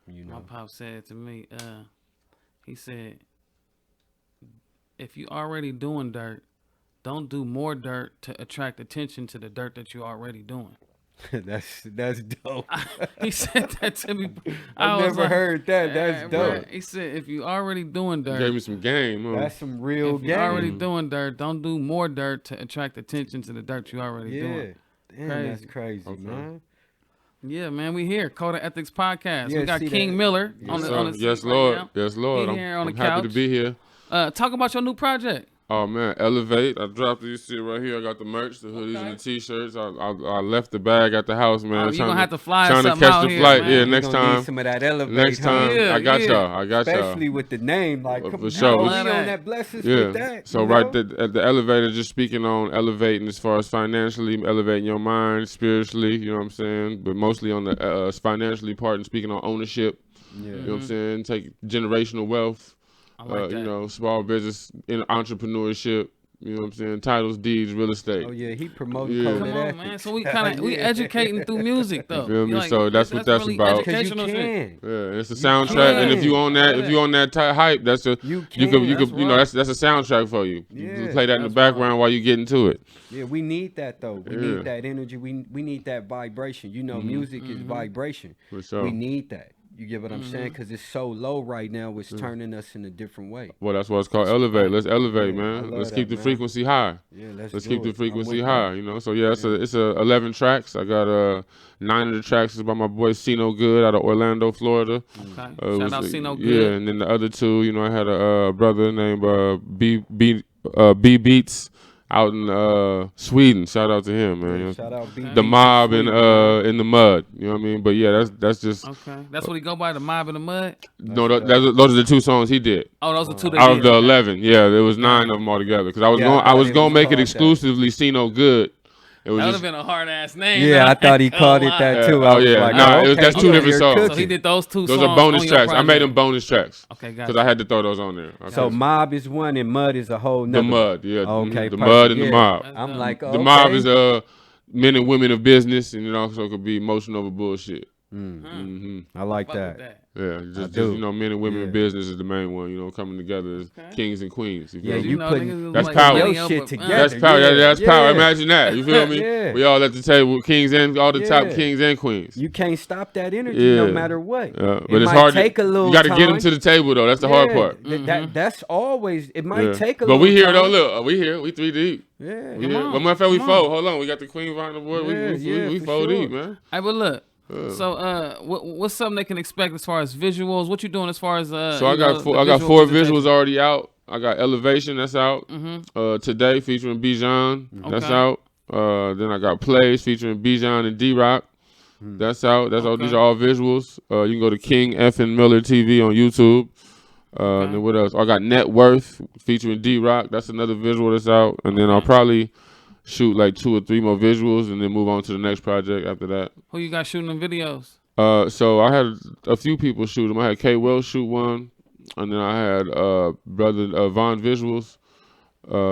You My know. pop said to me, he said, if you already doing dirt, don't do more dirt to attract attention to the dirt that you already doing. that's dope. He said that to me. I was never like, heard that. That's bruh. dope. He said, if you already doing dirt, Gave me some game. Huh? That's some real if you already game. doing dirt, don't do more dirt to attract attention to the dirt you already Yeah. doing. Damn, that's crazy, Okay. man. Yeah, man, we here. Code of Ethics Podcast. Yeah, we got see King that. Miller Yes, on the So, on the seat yes, right Lord. now. Yes, Lord. He here on I'm the happy to couch. be here. Talk about your new project. Oh man, Elevate! I dropped it. You see it right here. I got the merch, the hoodies, and the t-shirts. I left the bag at the house, man. Oh, you gonna have to fly trying to something catch out the here, flight. man. Yeah, You next Gonna need time. some of that elevate. Next time, Yeah, I got yeah. y'all. I got Especially y'all. with the name, like For come sure. on, I love we on that. that blessings Yeah. with that. So you right know? at the elevator, just speaking on elevating as far as financially, elevating your mind, spiritually. You know what I'm saying? But mostly on the financially part and speaking on ownership. Yeah. You know what I'm saying? Take generational wealth. I like that. You know, small business, in entrepreneurship. You know what I'm saying? Titles, deeds, real estate. Oh yeah, he promoting Yeah. code Come of on, ethics. man. So we kind of we Yeah. educating through music though. You feel me? Like, So that's what that's really about. 'Cause you educational shit. can. Yeah, and it's a soundtrack, and if you on Yeah. that, if you on that hype, that's a You you can. could That's you know right. that's a soundtrack for you. You Yeah. can play that in the That's background while you get into it. Yeah, we need that though. We Yeah. need that energy. We need that vibration. You know, music is vibration. For sure. We need that. You get what I'm saying? Because it's so low right now. It's turning us in a different way. Well, that's why it's called elevate. Let's elevate, Yeah, I man. love Let's that, keep the man. frequency high. Yeah, let's Let's do keep the it. I'm frequency with high. that. You know. So yeah, it's a 11 tracks. I got 9 of the tracks is by my boy Sino Good out of Orlando, Florida. Okay. It Shout was, out Sino Yeah, Good. and then the other 2, you know, I had a brother named B Beats out in Sweden. Shout out to him, man. You know, Shout out B. the mob in the mud. You know what I mean? But yeah, that's just Okay. That's what he go by, the mob in the mud. no. Those are the 2 songs he did. Oh, those are two that Out of did. the 11, yeah, there was 9 of them altogether. Because I was Yeah, going, I I thought was it going was to make it called that. exclusively Sino Good. It was That would have just been a hard ass name. Yeah, though. I thought he called it that too. I Oh, was yeah. like, Nah, oh, okay, that's 2 you different you're songs. So he cooking. did those 2 those songs. are bonus on your tracks. I made project. them bonus tracks Okay, because gotcha. I had to throw those on there. So mob is one and mud is a whole the nother. mud, yeah, Okay, the perfect, mud and the yeah. mob. I'm like, The okay. mob is men and women of business, and it also could be emotion over bullshit. I like Fuck with that. Yeah, just do. you know, men and women Yeah. in business is the main one. You know, coming together as kings and queens. You feel Yeah, me? you know, putting niggas was That's like power. your money shit over- together. That's power. Yeah, That's power. yeah. Imagine that. You feel me? Yeah. We all at the table, kings and all the top Yeah. kings and queens. You can't stop that energy no Yeah. matter what. But It it's might hard. take a little You got to get them time. to the table though. That's the hard Yeah, part. That's always. It might Yeah. take a But little we here time. though. Look, we here. We 3 deep. Yeah. We here. on, Well, matter of fact, we come on. 4. Hold on. We got the queen behind the board. Yeah, we for 4 sure. deep, man. Hey, but look. So, what's something they can expect as far as visuals? What you doing as far as So I got 4 visuals already out. I got Elevation that's out today featuring Bijan. That's Okay. out. Then I got Plays featuring Bijan and D-Rock. That's out. That's all. These are all visuals. You can go to King F and Miller TV on YouTube. And then what else? I got Net Worth featuring D-Rock. That's another visual that's out. And then I'll probably shoot like 2 or 3 more visuals and then move on to the next project after that. Who you got shooting them videos? So I had a few people shoot them. I had K. Wells shoot one, and then I had brother Von Visuals,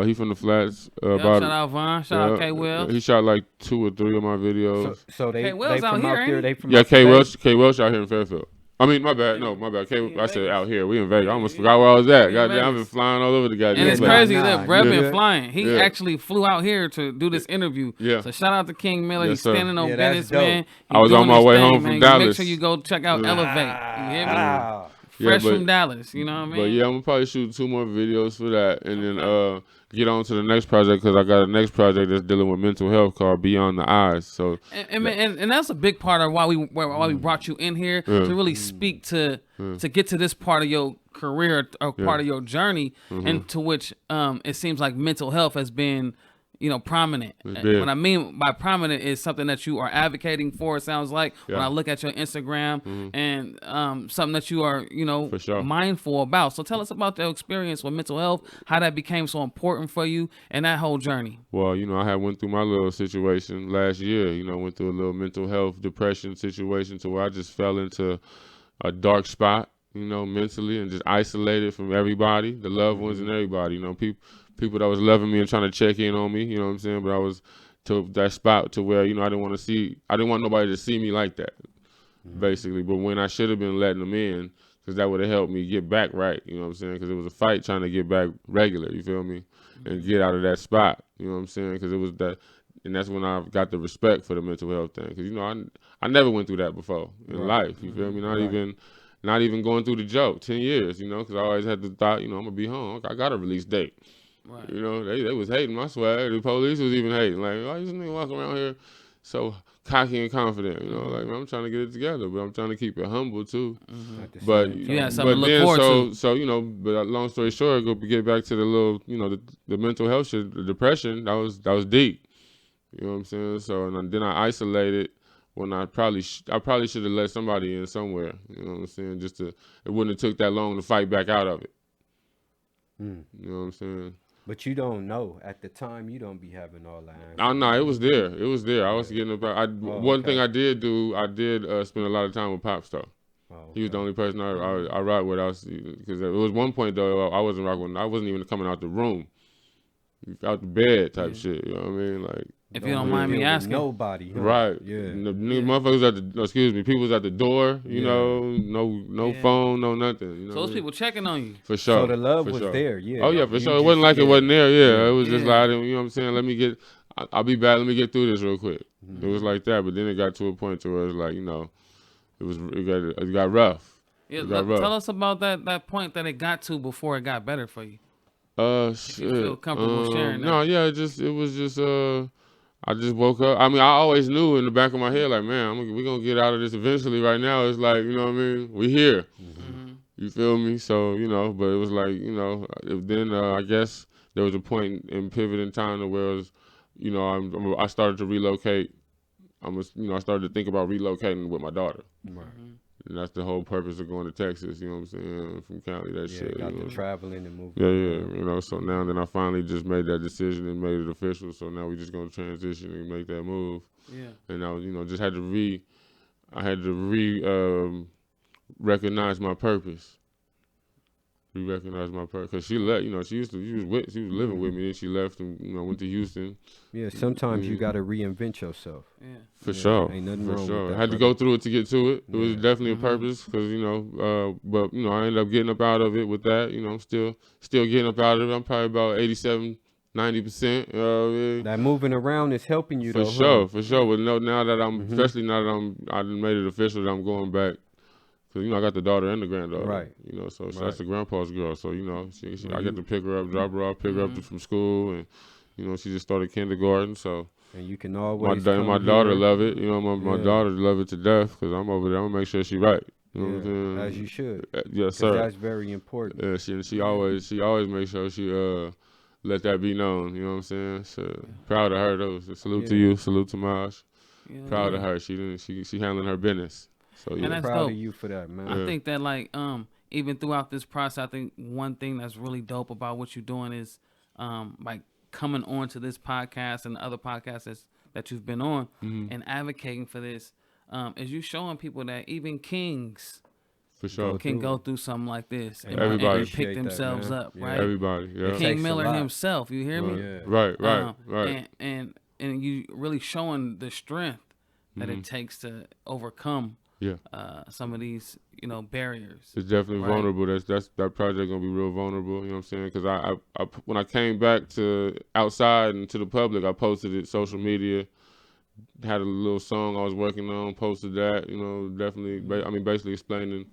He from the Flats. Shout out Von. Shout out K. Wells. He shot like 2 or 3 of my videos. So they K. Wells from out here, out there. ain't They he? from Yeah, out K. the Welsh. K. Welsh out here in Fairfield. I mean, my bad. No, my bad. I said out here. We in Vegas. I almost forgot where I was at. Goddamn, I've been flying all over the goddamn And it's place. crazy that Brett been yeah. flying. He Yeah. actually flew out here to do this interview. Yeah. So shout out to King Miller. Yes, He's sir. standing on Yeah, that's business, dope. man. I was He on doing my his way thing, home man. from You Dallas. Make sure you go check out Elevate. You hear me? Ah. Fresh but- from Dallas. You know what I mean? But yeah, I'm gonna probably shoot 2 more videos for that, and then get on to the next project because I got a next project that's dealing with mental health called Beyond the Eyes. So And that's a big part of why we brought you in here to really speak to get to this part of your career or part of your journey, and to which it seems like mental health has been prominent. big. What I mean by prominent is something that you are advocating for. It sounds like when Yeah. I look at your Instagram and something that you are For sure. mindful about. So tell us about your experience with mental health, how that became so important for you, and that whole journey. Well, I had went through my little situation last year. Went through a little mental health depression situation to where I just fell into a dark spot, mentally, and just isolated from everybody, the loved ones and everybody. People that was loving me and trying to check in on me. You know what I'm saying? But I was to that spot to where I didn't want nobody to see me like that, basically. But when I should have been letting them in, because that would have helped me get back right. You know what I'm saying? Because it was a fight trying to get back regular. You feel me? And get out of that spot. You know what I'm saying? Because it was that, and that's when I got the respect for the mental health thing. Because I never went through that before in life. You feel me? Not even going through the joke. 10 years. Because I always had the thought. I'm gonna be home. I got a release date. Right. They was hating my swag. The police was even hating. Like, oh, this nigga walking around here so cocky and confident. Like, man, I'm trying to get it together, but I'm trying to keep it humble too. But You had something to look forward to. So but long story short, get back to the little, the mental health shit, the depression. That was deep. You know what I'm saying? So and then I isolated when I probably should have let somebody in somewhere. You know what I'm saying? It wouldn't have took that long to fight back out of it. You know what I'm saying? But you don't know at the time. You don't be having all that. Oh no, it was there. It was there. I was getting about. One thing I did do, I did spend a lot of time with Pops though. He was the only person I rocked with. Because it was one point though I wasn't rocking with. I wasn't even coming out the room, out the bed type shit. You know what I mean? Like, if you don't mind me asking. Nobody. Huh? right? Yeah. The motherfuckers at the. Excuse me. People was at the door. No phone, no nothing. So those people checking on you. For sure. So the love for was sure. there. Yeah. Oh yeah, for You sure. It wasn't like it wasn't there. Yeah, it was just Yeah. like, you know what I'm saying. Let me get. I'll be back. Let me get through this real quick. It was like that, but then it got to a point to where it's like, it got rough. Yeah, It got rough. tell us about that point that it got to before it got better for you. Shit. feel comfortable sharing that. No, yeah, it was just I just woke up. I mean, I always knew in the back of my head, like, man, we're gonna get out of this eventually. Right now, it's like, you know what I mean? We here. You feel me? So, but it was like, then I guess there was a point in pivot in time to where it was, I started to relocate. I started to think about relocating with my daughter. And that's the whole purpose of going to Texas, you know what I'm saying, from Cali, that shit. Got the traveling and moving. Yeah, so now then I finally just made that decision and made it official, so now we just gonna transition and make that move. Yeah. And I was, just had to recognize my purpose. Recognize my purpose, cause she left. She was living with me, and she left and went to Houston. Yeah, sometimes you gotta reinvent yourself. Yeah. For sure, ain't nothing for wrong sure. with that, I had to brother. go through it to get to it. It was definitely a purpose, cause but I ended up getting up out of it with that. I'm still getting up out of it. I'm probably about 87, 90%. You know what I mean? That moving around is helping you For though. sure, for sure. But now that I'm, especially now that I done made it official that I'm going back. Cause I got the daughter and the granddaughter, Right. So that's the grandpa's girl. So I get to pick her up, drop her off, pick her up from school, and she just started kindergarten. So And you can always my come daughter here. love it. My daughter love it to death. Cause I'm over there. I'm gonna make sure she right. You know what I'm saying? As you should. Yes, 'Cause sir. that's very important. Yeah, she always makes sure she let that be known. You know what I'm saying? So proud of her though. So salute to you. Salute to Maj. Proud of her. She handling her business. So yeah. And that's Proud dope. of you for that, man. I think that even throughout this process, I think one thing that's really dope about what you're doing is like coming on to this podcast and the other podcasts that you've been on and advocating for this is you showing people that even kings For sure. can go through something like this and, Everybody. and pick Appreciate that, themselves man. up, Yeah. right? Everybody. Yeah. takes King a Miller lot. himself, you hear me? Yeah. Right. Right. And you really showing the strength that Mm-hmm. it takes to overcome Yeah. some of these, barriers. It's definitely Right. vulnerable. That project gonna be real vulnerable. You know what I'm saying? Because I when I came back to outside and to the public, I posted it social media. Had a little song I was working on, posted that. Definitely. Basically explaining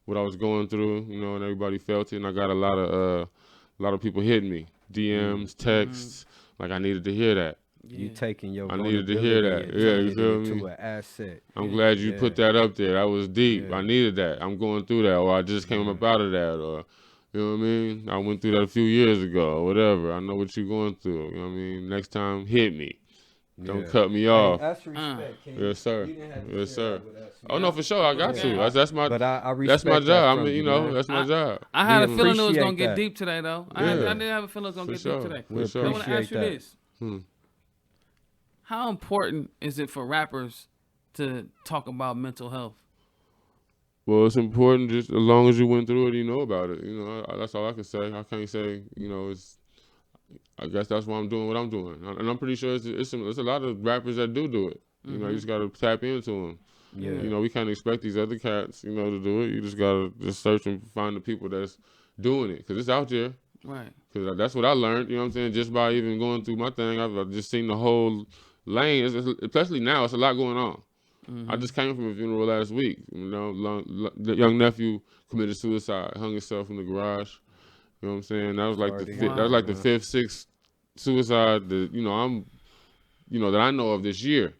what I was going through. And everybody felt it. And I got a lot of people hitting me, DMs, texts. Like I needed to hear that. You taking your I needed to hear that. vulnerability and Yeah, you turning it feel into me? an asset. I'm glad you put that up there. That was deep. Yeah. I needed that. I'm going through that, or I just came up out of that, or you know what I mean? I went through that a few years ago, or whatever. I know what you're going through. You know what I mean? Next time, hit me. Don't cut me off. That's respect, King. Yes, sir. You didn't have to Yes, share sir. that with us, Oh man. no, for sure. I got to. That's my. But I respect That's my that job. from I mean, man. that's my job. I had a We feeling it was gonna appreciate get that. deep today, though. I Yeah. did have a feeling it was gonna For get sure. deep today. We For sure. I want to ask you appreciate this: Hmm. how important is it for rappers to talk about mental health? Well, it's important just as long as you went through it, you know about it. That's all I can say. I can't say, it's. I guess that's why I'm doing what I'm doing, and I'm pretty sure it's a lot of rappers that do it. You just gotta tap into them. Yeah. We can't expect these other cats, to do it. You just gotta just search and find the people that's doing it, cause it's out there. Right. Cause that's what I learned. You know what I'm saying? Just by even going through my thing, I've just seen the whole lane. Especially now, it's a lot going on. I just came from a funeral last week. The young nephew committed suicide, hung himself in the garage. You know what I'm saying? That was like the fifth, sixth suicide that that I know of this year.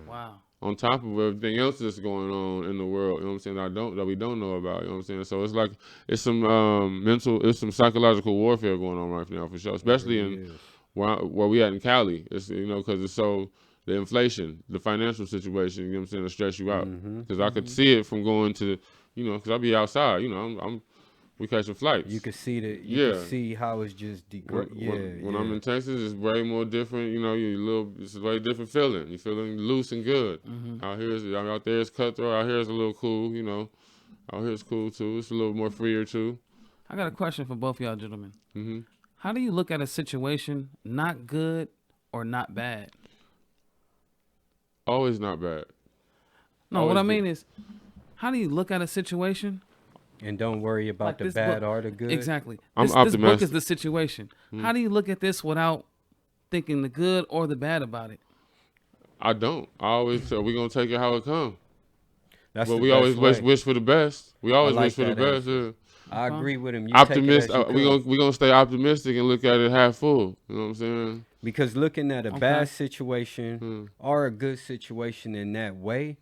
Wow. On top of everything else that's going on in the world, you know what I'm saying? That we don't know about. You know what I'm saying? So it's like it's some psychological warfare going on right now for sure, especially in where we at in Cali. It's because it's so. The inflation, the financial situation, you know what I'm saying, to stress you out. Because I could see it from going to, because I be outside, we catching flights. You can see you can see how it's just when I'm in Texas, it's way more different. It's a way different feeling. You're feeling loose and good. Out there it's cutthroat. Out here it's a little cool. Out here it's cool too. It's a little more freer too. I got a question for both of y'all gentlemen. How do you look at a situation not good or not bad? Always not bad. No, Always what I good. mean is, how do you look at a situation? and don't worry about Like the this bad book- or the good. Exactly. I'm This book optimistic. is the situation. How do you look at this without thinking the good or the bad about it? I don't. I always say we're gonna take it how it comes. That's But the we best always way. wish for the best. We always like wish for the that best. answer. Yeah. I agree with him. You Optimist. Take it as We you gonna come. we gonna stay optimistic and look at it half full. You know what I'm saying? Because looking at a Okay. bad situation or a good situation in that way,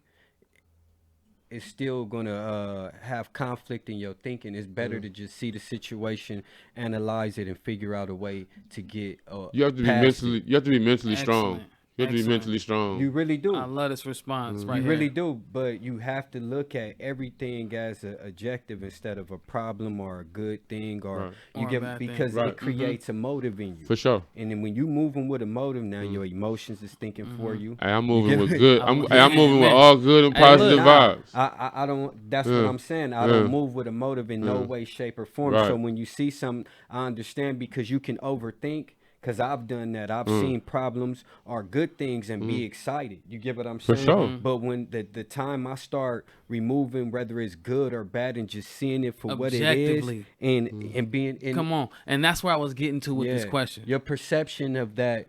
it's still gonna have conflict in your thinking. It's better to just see the situation, analyze it, and figure out a way to get. You have to be past mentally. it. You have to be mentally strong. Excellent. You have to be Excellent. mentally strong. You really do. I love this response right You here. really do, but you have to look at everything as an objective instead of a problem or a good thing, or Right. you Or a get bad thing. because Right. it creates a motive in you. For sure. And then when you moving with a motive, now your emotions is thinking for you. Hey, I'm moving get with me? good. I'm moving with man. all good and Hey, look. positive Nah, vibes. I don't. That's what Yeah. I'm saying. I Yeah. don't move with a motive in no way, shape, or form. Right. So when you see something, I understand because you can overthink. Because I've done that. I've seen problems or good things and be excited. You get what I'm For saying? sure. But when the time I start removing whether it's good or bad and just seeing it for what it is Objectively. and being and Come on. And that's where I was getting to with this yeah, question. your perception of that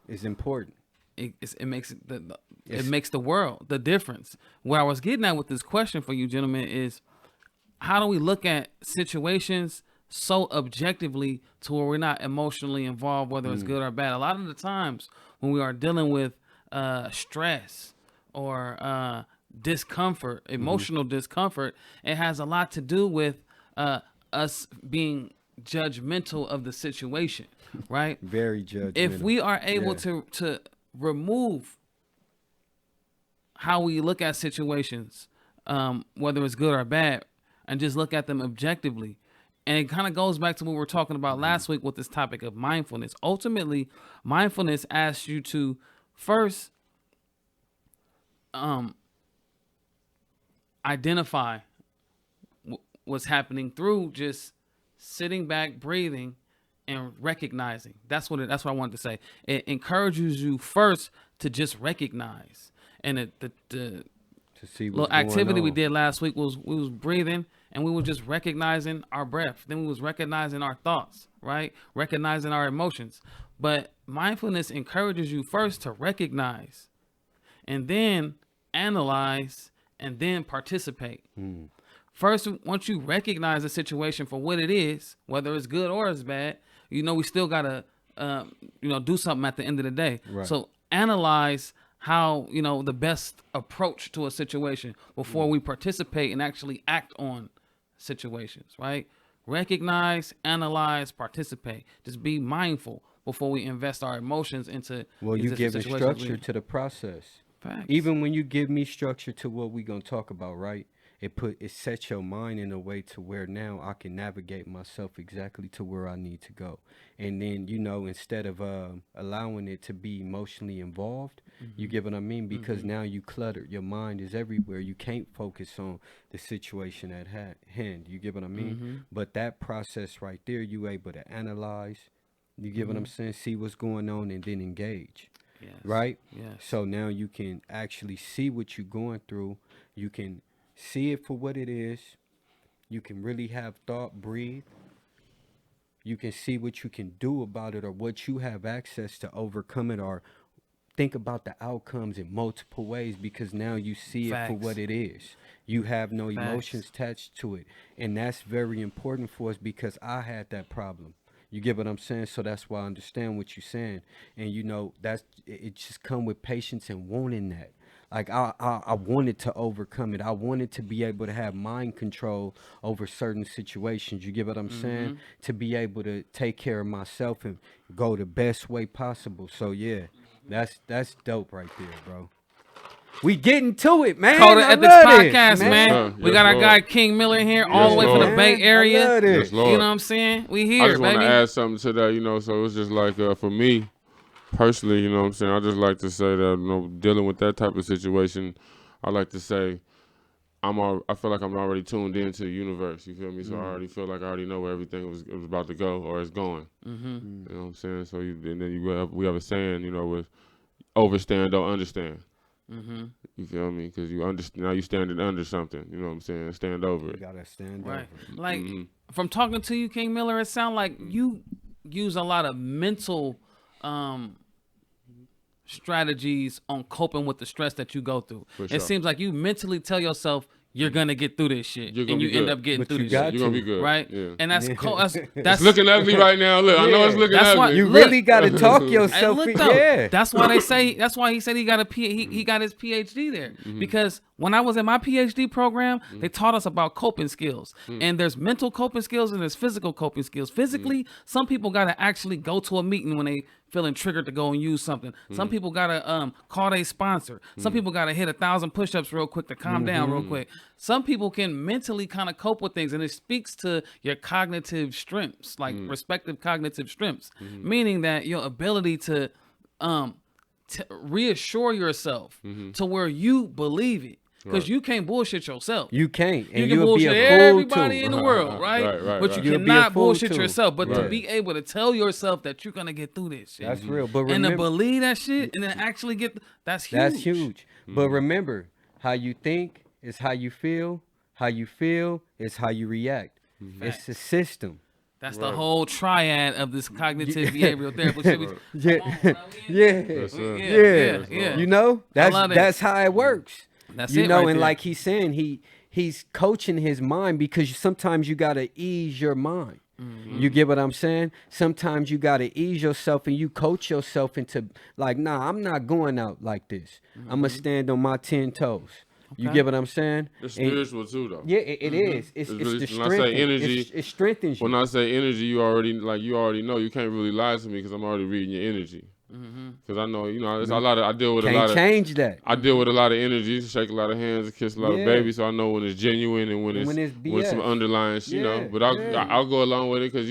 is important. It makes it makes the world the difference. Where I was getting at with this question for you gentlemen is, how do we look at situations so objectively to where we're not emotionally involved, whether it's good or bad? A lot of the times when we are dealing with stress or discomfort, emotional discomfort, it has a lot to do with us being judgmental of the situation, right? Very judgmental. If we are able Yeah. to remove how we look at situations, whether it's good or bad, and just look at them objectively. And it kind of goes back to what we were talking about last week with this topic of mindfulness. Ultimately, mindfulness asks you to first identify what's happening through just sitting back, breathing, and recognizing. That's what I wanted to say. It encourages you first to just recognize. And the To see little what's going activity we on. did last week was we was breathing, and we were just recognizing our breath. Then we was recognizing our thoughts, right? Recognizing our emotions. But mindfulness encourages you first to recognize, and then analyze, and then participate. First, once you recognize the situation for what it is, whether it's good or it's bad, we still gotta do something at the end of the day. Right. So analyze how the best approach to a situation before we participate and actually act on situations, right? Recognize, analyze, participate. Just be mindful before we invest our emotions into Well, these you different giving situations. structure to the process. Facts. Even when you give me structure to what we gonna talk about, right? It sets your mind in a way to where now I can navigate myself exactly to where I need to go. And then, instead of allowing it to be emotionally involved, you get what I mean? Because now you cluttered. Your mind is everywhere. You can't focus on the situation at hand. You get what I mean? But that process right there, you able to analyze. You get what I'm saying? See what's going on and then engage. Yes. Right? Yes. So now you can actually see what you're going through. You can see it for what it is. You can really have thought, breathe. You can see what you can do about it or what you have access to overcome it, or think about the outcomes in multiple ways, because now you see it for Facts. what it is. You have no Facts. emotions attached to it. And that's very important for us, because I had that problem. You get what I'm saying? So that's why I understand what you're saying. And it just come with patience and wanting that. Like I wanted to overcome it. I wanted to be able to have mind control over certain situations. You get what I'm saying? To be able to take care of myself and go the best way possible. So yeah, that's dope right there, bro. We getting to it, man. Call it I Ethics love this, Podcast, man. Yes, We got our Lord. guy King Miller here, all the way from the Lord. Bay I Area. love this. Yes, Lord. You know what I'm saying? We I here, just want baby. to add something to that, so it's just like for me personally, you know what I'm saying, I just like to say that, dealing with that type of situation, I like to say I feel like I'm already tuned into the universe, you feel me? So I already feel like I already know where everything was about to go or is going. You know what I'm saying? So we have a saying, with overstand, don't understand. You feel me? Because now you standing under something. You know what I'm saying? Stand over You it. gotta stand Right. over. Like, from talking to you, King Miller, it sounds like you use a lot of mental strategies on coping with the stress that you go through. For It sure. seems like you mentally tell yourself you're gonna get through this shit, You're and gonna you be end good. up getting But through you this got shit, You're going to be good. right? Yeah. And that's Yeah. cool. That's It's looking ugly right now. Look, I know it's looking That's why ugly. You Look. really gotta talk Hey, yourself. look though, Yeah. that's why they say. That's why he said he got he got his PhD there, because when I was in my PhD program, they taught us about coping skills, and there's mental coping skills and there's physical coping skills. Physically, some people gotta actually go to a meeting when they feeling triggered to go and use something. Some people gotta call their sponsor. Some people gotta hit 1,000 push-ups real quick to calm down real quick. Some people can mentally kind of cope with things, and it speaks to your cognitive strengths, like respective cognitive strengths, meaning that your ability to reassure yourself to where you believe it, because you can't bullshit yourself. You can't. And You can you'll be bullshit a fool everybody too. in the world, right? Right, But you You'll be a cannot fool bullshit too. yourself. But to Right. be able to tell yourself that you're gonna get through this shit, That's real. But and to remember, believe that shit, and then actually get that's huge. that's huge. But remember, how you think is how you feel. How you feel is how you react. It's a system. That's the whole triad of this cognitive behavioral therapy. Shit we- Yeah. Come on, bro. Yeah. Yes, sir. Yeah. You know, love it. that's how it works. That's you it know, right and there. like he's saying, he's coaching his mind, because sometimes you gotta ease your mind. You get what I'm saying? Sometimes you gotta ease yourself and you coach yourself into like, nah, I'm not going out like this. I'm gonna stand on my 10 toes. You Okay. get what I'm saying? It's And- spiritual too, though. yeah, it is. It's really- the when I say strength. energy, It strengthens you. When I say energy, you already know. You can't really lie to me because I'm already reading your energy. Because I know, it's a lot of. I deal with a lot Can't of. change that. I deal with a lot of energies, shake a lot of hands, kiss a lot Yeah. of babies, so I know when it's genuine and when And it's when it's when some BS. underlying, Yeah, But yeah. I'll go along with it because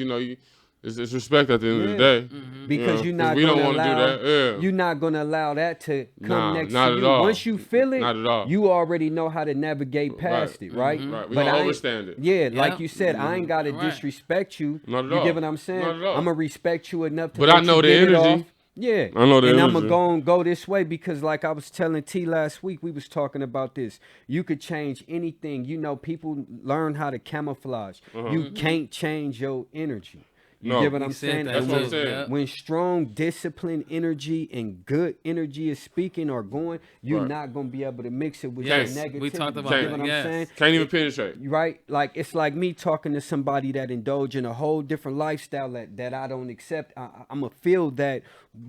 It's respect at the end of the day. Because you're not we gonna don't want to do allow. that. Yeah. You're not gonna allow that to come next not to at you. all. Once you feel it, Not at all. you already know how to navigate past it, right? Right. We But don't I ain't- overstand it. Yeah, Yeah. like you said, I ain't gotta Right. disrespect you. Not at You all. get what I'm saying? Not at all. I'm gonna respect you enough to. But let I know you the get it energy. off. Yeah, I know the and energy. I'm gonna go this way because, like I was telling T last week, we was talking about this. You could change anything. You know, people learn how to camouflage. You can't change your energy. You No. get what I'm He said saying? that That's And what I'm when- saying. When strong, disciplined energy and good energy is speaking or going, you're Right. not gonna be able to mix it with Can't. your negativity. We talked about you that, get what I'm yes. saying? Can't even penetrate. Right? Like it's like me talking to somebody that indulge in a whole different lifestyle that I don't accept. I'm gonna feel that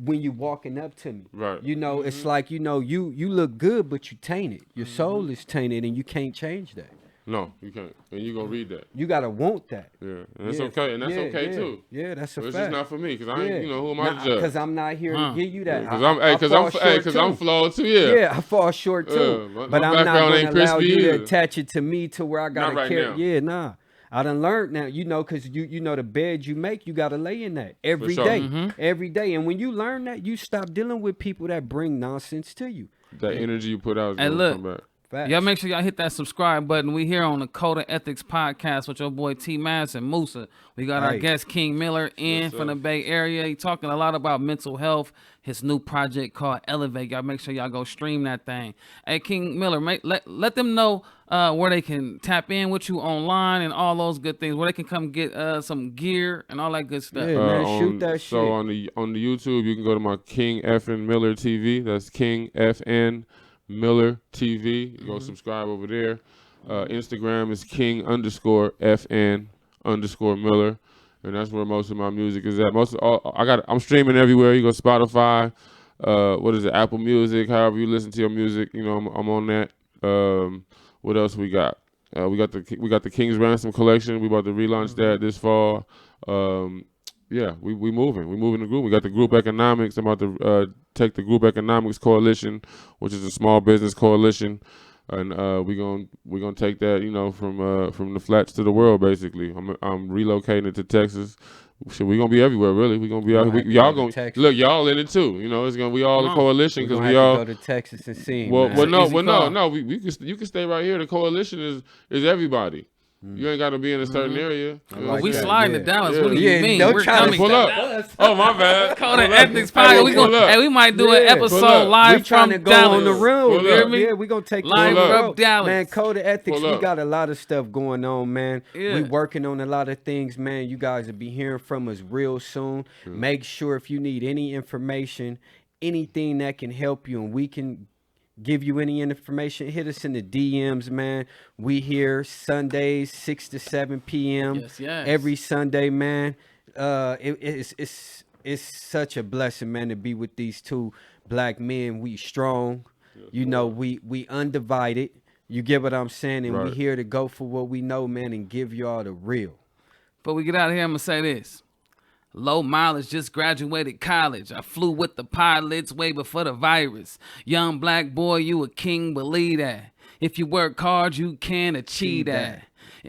when you walking up to me. Right. You know, it's like, you know, you look good, but you tainted. Your soul is tainted, and you can't change that. No, you can't. And you're going to read that. You gotta want that. Yeah. And that's Yeah. okay. And that's Yeah, okay, yeah. too. Yeah, that's a But it's fact. just not for me because I ain't, you know, who am I to judge? Because I'm not here to give you that. Because I fall I'm short, flawed, too. too. Yeah. Yeah, I fall short too. my but I'm not background gonna ain't allow crispy you to either. attach it to me to where I gotta Not right carry. now. Yeah, nah. I done learned now, you know, because you know the bed you make, you gotta lay in that every sure. day, every day. And when you learn that, you stop dealing with people that bring nonsense to you. That energy you put out is Hey, going to look. come back. Facts. Y'all make sure y'all hit that subscribe button. We here on the Code of Ethics podcast with your boy T-Mazz and Moosa. We got our Right. guest King Miller in from the Bay Area. He talking a lot about mental health. His new project called Elevate. Y'all make sure y'all go stream that thing. Hey, King Miller, let them know where they can tap in with you online and all those good things. Where they can come get some gear and all that good stuff. Yeah, man, shoot that so shit. on the YouTube, you can go to my King FN Miller TV. That's King FN Miller TV. You go subscribe over there. Instagram is King_FN_Miller, and that's where most of my music is at. I'm streaming everywhere. You go Spotify, what is it, Apple Music, however you listen to your music. You know, I'm on that. What else we got? We got the King's Ransom collection. We about to relaunch that this fall. Yeah, we moving. We moving the group. We got the group economics. I'm about to take the group economics coalition, which is a small business coalition, and we gonna take that, you know, from the flats to the world. Basically, I'm relocating it to Texas. So we gonna be everywhere, really. We gonna be out. Y'all gonna look. Y'all in it too. You know, it's gonna be all a coalition because we all go to Texas and see him, well, man. no. You can stay right here. The coalition is everybody. You ain't got to be in a certain area. like We that, sliding yeah. to Dallas. Yeah. What do you Yeah, mean? don't We're try to coming. Pull up. Oh, my bad. Code of Ethics podcast. Pull up. We might do an Yeah. episode Pull up. live We trying from to go Dallas. on the road. Pull You hear up. me? Yeah, we gonna take Live you on the from road. Dallas. Man, Code of Ethics, Pull we up. got a lot of stuff going on, man. Yeah. We working on a lot of things, man. You guys will be hearing from us real soon. Make sure if you need any information, anything that can help you, and we can give you any information, hit us in the DMs, man. We here Sundays 6 to 7 p.m. Yes, yes. every Sunday, man. It's such a blessing, man, to be with these two black men. We strong, you know. We undivided. You get what I'm saying, and we Right. here to go for what we know, man, and give y'all the real. Before we get out of here, I'm going to say this. Low mileage, just graduated college. I flew with the pilots way before the virus. Young black boy, you a king, believe that. If you work hard, you can achieve that.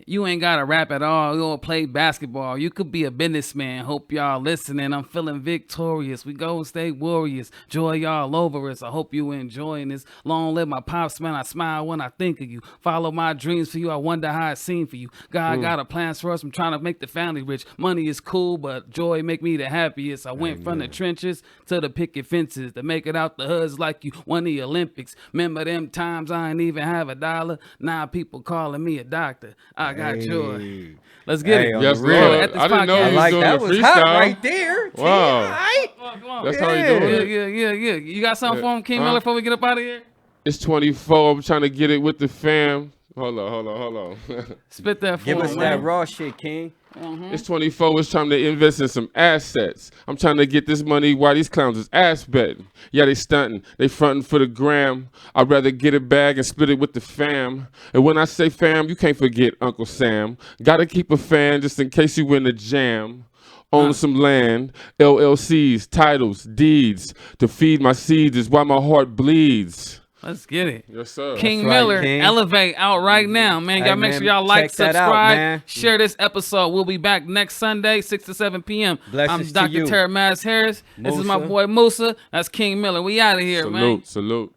You ain't got to rap at all. You don't play basketball. You could be a businessman. Hope y'all listening. I'm feeling victorious. We Golden State Warriors. Joy y'all over us. I hope you enjoying this. Long live my pops, man. I smile when I think of you. Follow my dreams for you. I wonder how it seemed for you. God got a plans for us. I'm trying to make the family rich. Money is cool, but joy make me the happiest. I went from the trenches to the picket fences to make it out the hoods like you won the Olympics. Remember them times I ain't even have $1. Now people calling me a doctor. I got joy. Let's get Hey, it. on Yes, the real. Lord. At this I didn't know podcast. you was Like doing that the was freestyle. hot right there. Wow. Right? Come on. That's how you Yeah. doing it. Yeah. You got something for him, King Miller, before we get up out of here? It's 24. I'm trying to get it with the fam. Hold on. Spit that for Give him, us man. that raw shit, King. It's 24. It's time to invest in some assets. I'm trying to get this money while these clowns is ass betting. Yeah, they stunting. They fronting for the gram. I'd rather get a bag and split it with the fam. And when I say fam, you can't forget Uncle Sam. Gotta keep a fan just in case you win the jam. Own some land, LLCs, titles, deeds. To feed my seeds is why my heart bleeds. Let's get it. Yes, sir. King That's right, Miller, King. Elevate out right now, man. Hey, Y'all make man, sure y'all like, check that out, subscribe, man. share this episode. We'll be back next Sunday, 6 to 7 p.m. Blessings I'm to Dr. you. Tarramazz Harris. This is my Moosa. boy Moosa. That's King Miller. We out of here, man. Salute.